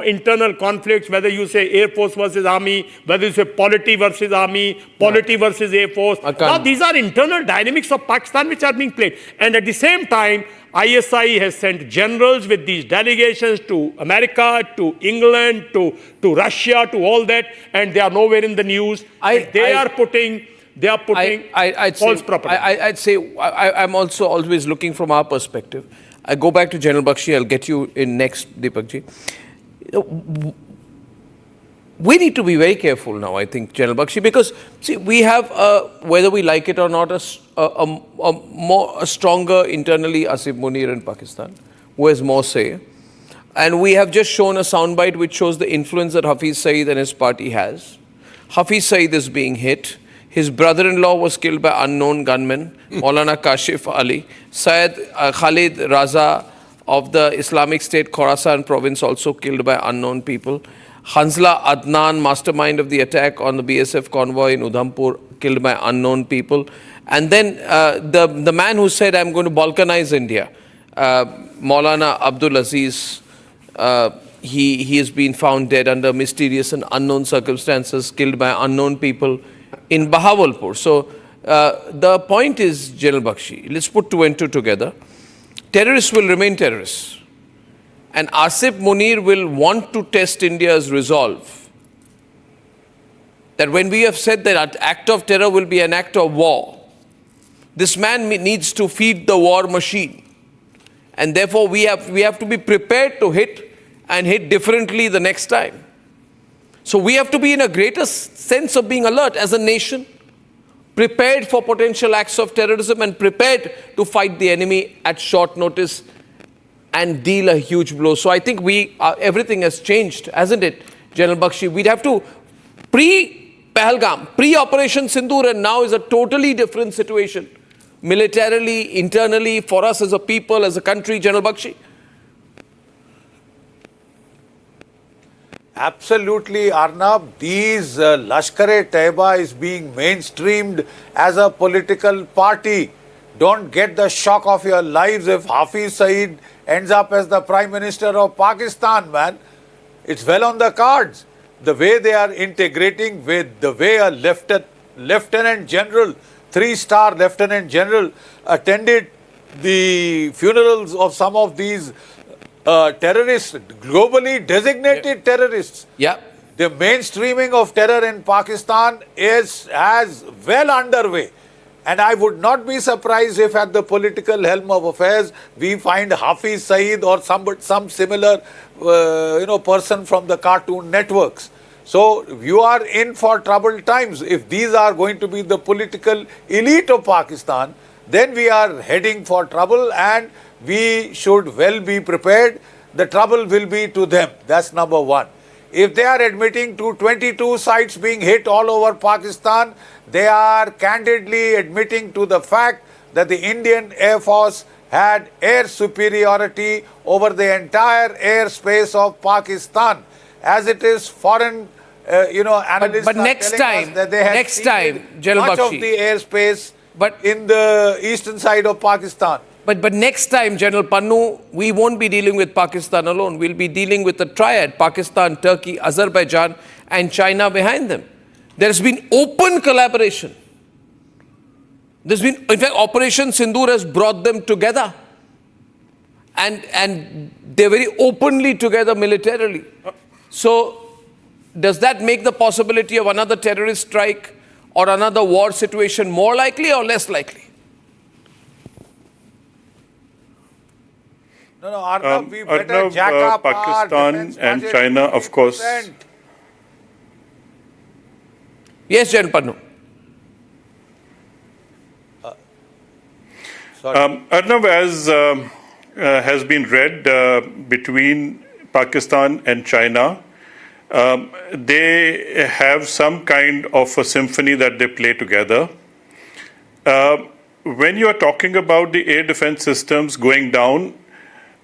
internal conflicts. Whether you say Air Force versus Army, whether you say polity versus Army, polity versus Air Force. Now these are internal dynamics of Pakistan which are being played. And at the same time, ISI has sent generals with these delegations to America, to England, to Russia, to all that, and they are nowhere in the news. They are putting false propaganda. I'd say I'm also always looking from our perspective. I go back to General Bakshi. I'll get you in next, Deepakji. We need to be very careful now, I think, General Bakshi, because see, we have, whether we like it or not, a stronger internally Asif Munir in Pakistan, who has more say. And we have just shown a soundbite which shows the influence that Hafiz Saeed and his party has. Hafiz Saeed is being hit. His brother-in-law was killed by unknown gunmen, Maulana Kashif Ali. Syed Khalid Raza of the Islamic State Khorasan province also killed by unknown people. Hanzla Adnan, mastermind of the attack on the BSF convoy in Udhampur, killed by unknown people. And then the man who said, I'm going to balkanize India, Maulana Abdul Aziz, he has been found dead under mysterious and unknown circumstances, killed by unknown people in Bahawalpur. So the point is, General Bakshi, let's put two and two together. Terrorists will remain terrorists. And Asif Munir will want to test India's resolve. That when we have said that an act of terror will be an act of war, this man needs to feed the war machine. And therefore we have to be prepared to hit and hit differently the next time. So we have to be in a greater sense of being alert as a nation, prepared for potential acts of terrorism and prepared to fight the enemy at short notice and deal a huge blow. So I think everything has changed, hasn't it, General Bakshi? We'd have to pre-Pahalgam, pre-Operation Sindoor, and now is a totally different situation. Militarily, internally, for us as a people, as a country, General Bakshi? Absolutely, Arnab. These Lashkar-e-Taiba is being mainstreamed as a political party. Don't get the shock of your lives if Hafiz Saeed ends up as the Prime Minister of Pakistan, man. It's well on the cards. The way they are integrating with the way a Lieutenant General, 3-star Lieutenant General attended the funerals of some of these terrorists, globally designated terrorists. Yeah. The mainstreaming of terror in Pakistan is as well underway. And I would not be surprised if at the political helm of affairs, we find Hafiz Saeed or some similar person from the cartoon networks. So you are in for troubled times. If these are going to be the political elite of Pakistan, then we are heading for trouble and we should well be prepared. The trouble will be to them. That's number one. If they are admitting to 22 sites being hit all over Pakistan, they are candidly admitting to the fact that the Indian Air Force had air superiority over the entire airspace of Pakistan. As it is, foreign analysts but are next telling time, us that they have next time, General much Bakshi, of the airspace in the eastern side of Pakistan. But next time, General Pannu, we won't be dealing with Pakistan alone. We'll be dealing with the triad, Pakistan, Turkey, Azerbaijan, and China behind them. There's been open collaboration. In fact, Operation Sindoor has brought them together. And they're very openly together militarily. So, does that make the possibility of another terrorist strike or another war situation more likely or less likely? No, Arnab, we better jack up Pakistan and China, of course. Yes, General Pannu. Arnab, as has been read between Pakistan and China, they have some kind of a symphony that they play together. When you are talking about the air defense systems going down,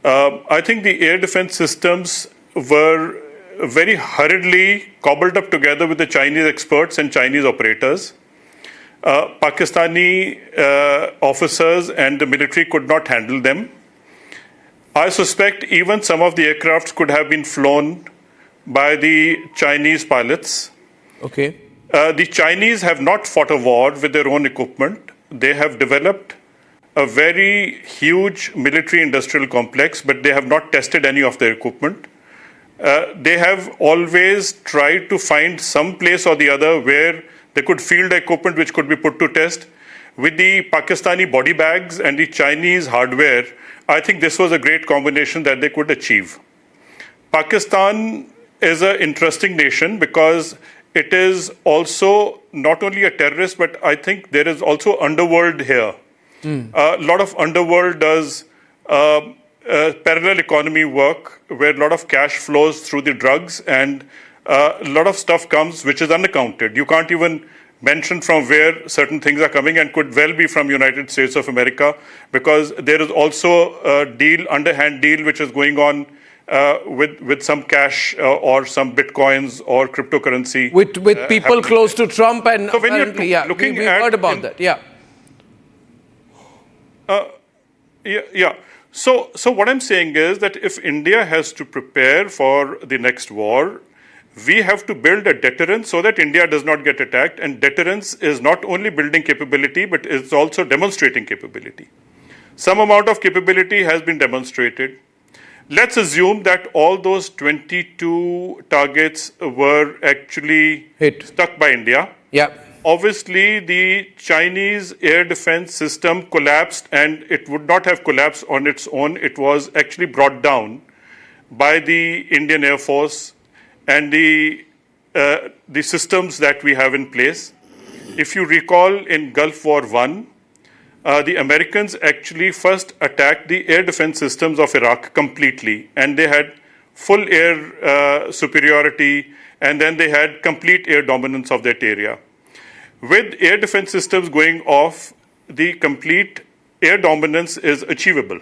I think the air defense systems were very hurriedly cobbled up together with the Chinese experts and Chinese operators. Pakistani officers and the military could not handle them. I suspect even some of the aircrafts could have been flown by the Chinese pilots. Okay. The Chinese have not fought a war with their own equipment. They have developed a very huge military industrial complex, but they have not tested any of their equipment. They have always tried to find some place or the other where they could field equipment which could be put to test. With the Pakistani body bags and the Chinese hardware, I think this was a great combination that they could achieve. Pakistan is an interesting nation because it is also not only a terrorist, but I think there is also underworld here. A lot of underworld does parallel economy work where a lot of cash flows through the drugs and a lot of stuff comes which is unaccounted. You can't even mention from where certain things are coming and could well be from United States of America because there is also a deal, underhand deal, which is going on with some cash or some bitcoins or cryptocurrency. With people happening. close to Trump and So when you're apparently, yeah, looking we at heard about that. Yeah. Yeah. So what I'm saying is that if India has to prepare for the next war, we have to build a deterrence so that India does not get attacked. And deterrence is not only building capability, but it's also demonstrating capability. Some amount of capability has been demonstrated. Let's assume that all those 22 targets were actually stuck by India. Yeah. Obviously, the Chinese air defense system collapsed, and it would not have collapsed on its own. It was actually brought down by the Indian Air Force and the systems that we have in place. If you recall, in Gulf War I, the Americans actually first attacked the air defense systems of Iraq completely, and they had full air superiority, and then they had complete air dominance of that area. With air defense systems going off, the complete air dominance is achievable.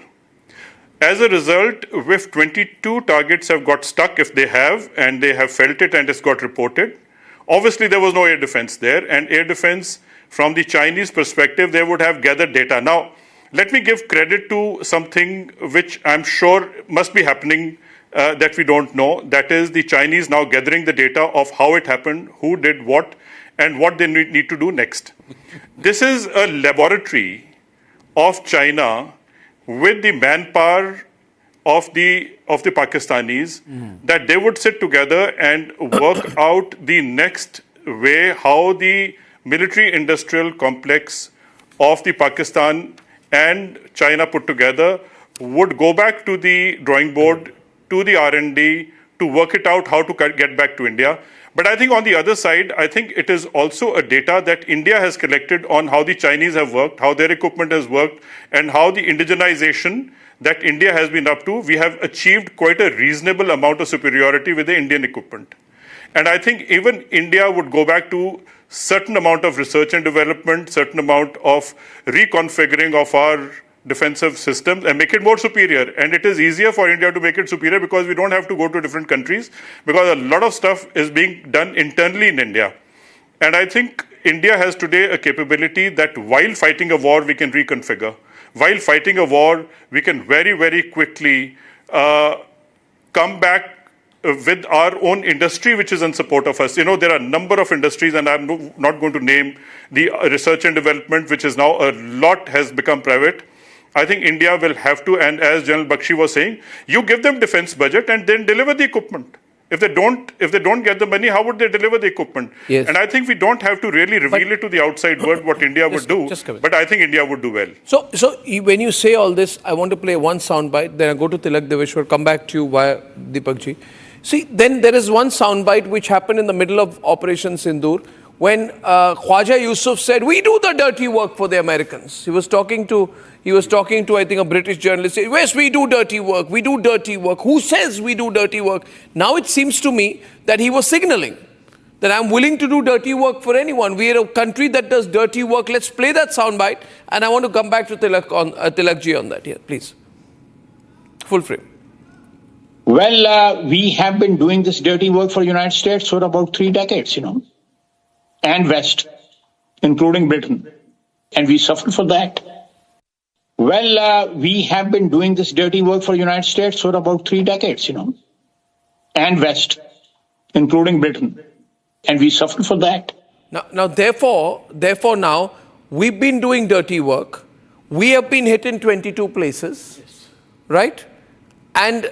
As a result, if 22 targets have got stuck, if they have, and they have felt it and it's got reported, obviously there was no air defense there, and air defense from the Chinese perspective, they would have gathered data. Now, let me give credit to something which I'm sure must be happening that we don't know. That is the Chinese now gathering the data of how it happened, who did what, and what they need to do next. This is a laboratory of China with the manpower of the Pakistanis, that they would sit together and work out the next way how the military industrial complex of the Pakistan and China put together would go back to the drawing board, to the R&D, to work it out how to get back to India. But I think on the other side, I think it is also a data that India has collected on how the Chinese have worked, how their equipment has worked, and how the indigenization that India has been up to, we have achieved quite a reasonable amount of superiority with the Indian equipment. And I think even India would go back to certain amount of research and development, certain amount of reconfiguring of our defensive systems and make it more superior. And it is easier for India to make it superior because we don't have to go to different countries, because a lot of stuff is being done internally in India. And I think India has today a capability that while fighting a war, we can reconfigure. While fighting a war, we can very, very quickly come back with our own industry, which is in support of us. You know, there are a number of industries, and I'm not going to name the research and development, which is now a lot has become private. I think India will have to, and as General Bakshi was saying, you give them defense budget and then deliver the equipment. If they don't get the money, how would they deliver the equipment? Yes. And I think we don't have to really reveal it to the outside world what India would do, but I think India would do well. So when you say all this, I want to play one soundbite, then I go to Tilak Deveshwar, come back to you via Deepakji. See, then there is one soundbite which happened in the middle of Operation Sindoor, when Khwaja Yusuf said, we do the dirty work for the Americans. He was talking to, I think, a British journalist. Saying, yes, we do dirty work. We do dirty work. Who says we do dirty work? Now it seems to me that he was signaling that I'm willing to do dirty work for anyone. We are a country that does dirty work. Let's play that soundbite. And I want to come back to Tilakji on that here, please. Full frame. Well, we have been doing this dirty work for the United States for about 3 decades, and West. including Britain. And we suffered for that. Well, we have been doing this dirty work for the United States for about 3 decades, and West, including Britain. And we suffered for that. Now, therefore, now, we've been doing dirty work. We have been hit in 22 places, right? And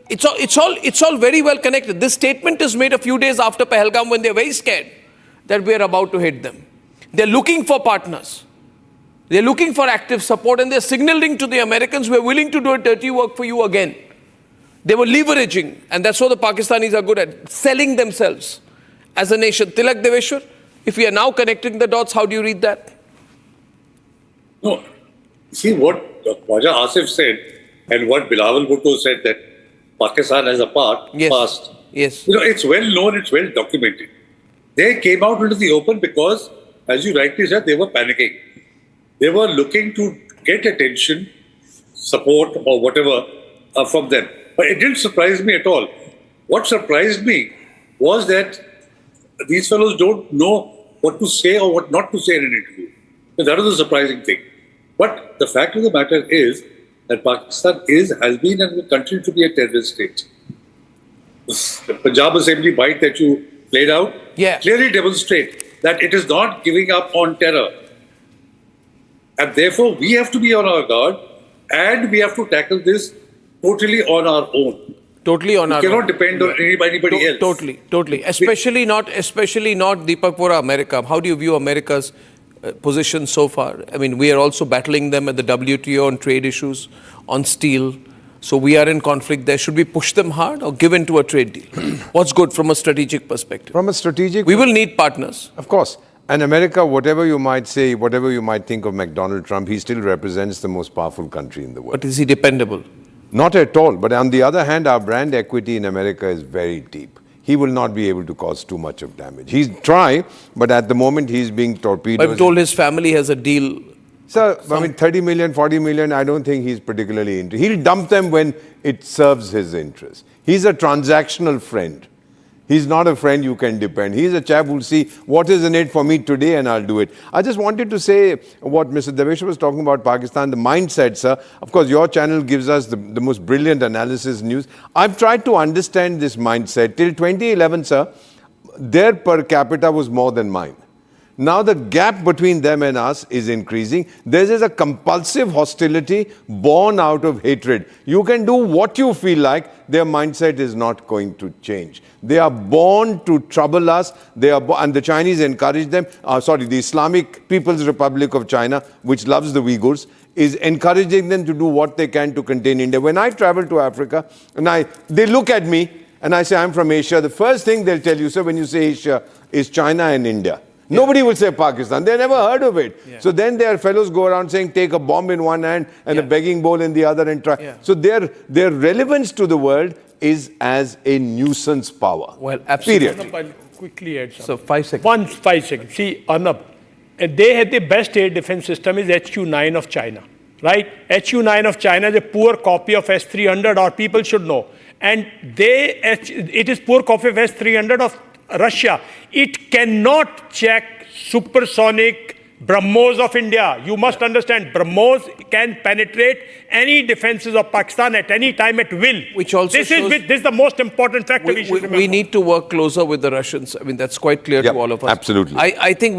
it's all very well connected. This statement is made a few days after Pahalgam when they're very scared that we're about to hit them. They're looking for partners. They're looking for active support, and they're signaling to the Americans, we're willing to do dirty work for you again. They were leveraging, and that's what the Pakistanis are good at, selling themselves as a nation. Tilak Deveshwar, if we are now connecting the dots, how do you read that? No, see what Khwaja Asif said and what Bilawal Bhutto said, that Pakistan has a past. Yes. It's well known, it's well documented. They came out into the open because, as you rightly said, they were panicking. They were looking to get attention, support or whatever from them. But it didn't surprise me at all. What surprised me was that these fellows don't know what to say or what not to say in an interview. So that was the surprising thing. But the fact of the matter is that Pakistan has been and will continue to be a terrorist state. The Punjab Assembly bite that you played out clearly demonstrate that it is not giving up on terror. And therefore, we have to be on our guard and we have to tackle this totally on our own. Totally on our own. We cannot depend on anybody else. Totally. Especially not Deepak Vora, America. How do you view America's position so far? I mean, we are also battling them at the WTO on trade issues, on steel. So we are in conflict there. Should we push them hard or give in to a trade deal? What's good from a strategic perspective? From a strategic... We will need partners. Of course. And America, whatever you might say, whatever you might think of Donald Trump, he still represents the most powerful country in the world. But is he dependable? Not at all. But on the other hand, our brand equity in America is very deep. He will not be able to cause too much of damage. He's trying, but at the moment he's being torpedoed. I'm told his family has a deal. Sir, I mean, 30 million, 40 million, I don't think he's particularly interested. He'll dump them when it serves his interest. He's a transactional friend. He's not a friend you can depend. He's a chap who'll see what is in it for me today and I'll do it. I just wanted to say what Mr. Deveshwar was talking about Pakistan, the mindset, sir. Of course, your channel gives us the most brilliant analysis news. I've tried to understand this mindset. Till 2011, sir, their per capita was more than mine. Now the gap between them and us is increasing. There is a compulsive hostility born out of hatred. You can do what you feel like. Their mindset is not going to change. They are born to trouble us. And the Chinese encourage them. The Islamic People's Republic of China, which loves the Uyghurs, is encouraging them to do what they can to contain India. When I travel to Africa, and they look at me and I say, I'm from Asia. The first thing they'll tell you, sir, when you say Asia, is China and India. Nobody will say Pakistan. They never heard of it. Yeah. So then their fellows go around saying, take a bomb in one hand and a begging bowl in the other and try. Yeah. So their relevance to the world is as a nuisance power. Well, absolutely. Arnab, I'll quickly add something. So 5 seconds. 5 seconds. See, Arnab, they had the best air defense system is HQ-9 of China, right? HQ-9 of China is a poor copy of S-300, or people should know. And it is poor copy of S-300 of Russia. It cannot check supersonic BrahMos of India. You must understand, BrahMos can penetrate any defenses of Pakistan at any time at will. Which also this is the most important factor we should remember. We need to work closer with the Russians. I mean, that's quite clear to all of us. Absolutely. I think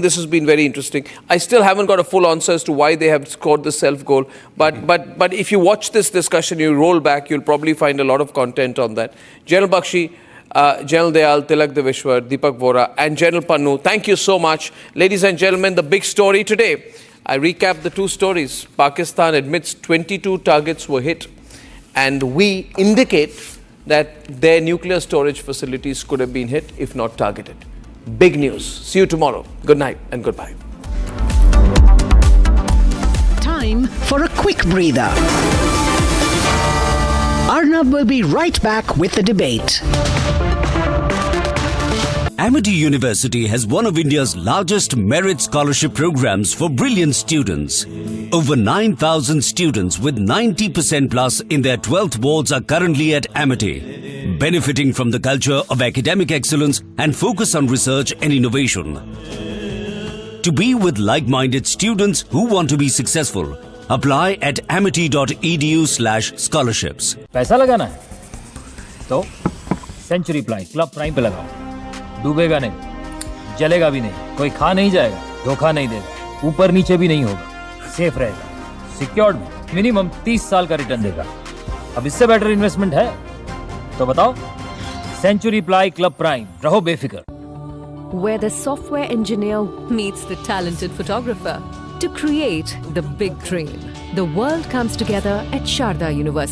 this has been very interesting. I still haven't got a full answer as to why they have scored the self-goal. But if you watch this discussion, you roll back, you'll probably find a lot of content on that. General Bakshi, General Dayal, Tilak Deveshwar, Deepak Vora and General Pannu, thank you so much. Ladies and gentlemen, the big story today. I recap the two stories. Pakistan admits 22 targets were hit, and we indicate that their nuclear storage facilities could have been hit if not targeted. Big news. See you tomorrow. Good night and goodbye. Time for a quick breather. Arnab will be right back with the debate. Amity University has one of India's largest merit scholarship programs for brilliant students. Over 9,000 students with 90% plus in their 12th boards are currently at Amity, benefiting from the culture of academic excellence and focus on research and innovation. to be with like-minded students who want to be successful. Apply at amity.edu/scholarships. पैसा लगाना है तो century ply club prime पे लगाओ। डूबेगा नहीं, जलेगा भी नहीं, कोई खा नहीं जाएगा, धोखा नहीं देगा, ऊपर नीचे भी नहीं होगा, सेफ रहेगा, सिक्योर्ड मिनिमम 30 साल का रिटर्न देगा। अब इससे बेटर इन्वेस्टमेंट है तो बताओ। सेंचुरी प्लाई क्लब प्राइम, रहो बेफिक्र। Where the software engineer meets the talented photographer to create the big dream. The world comes together at Sharda University.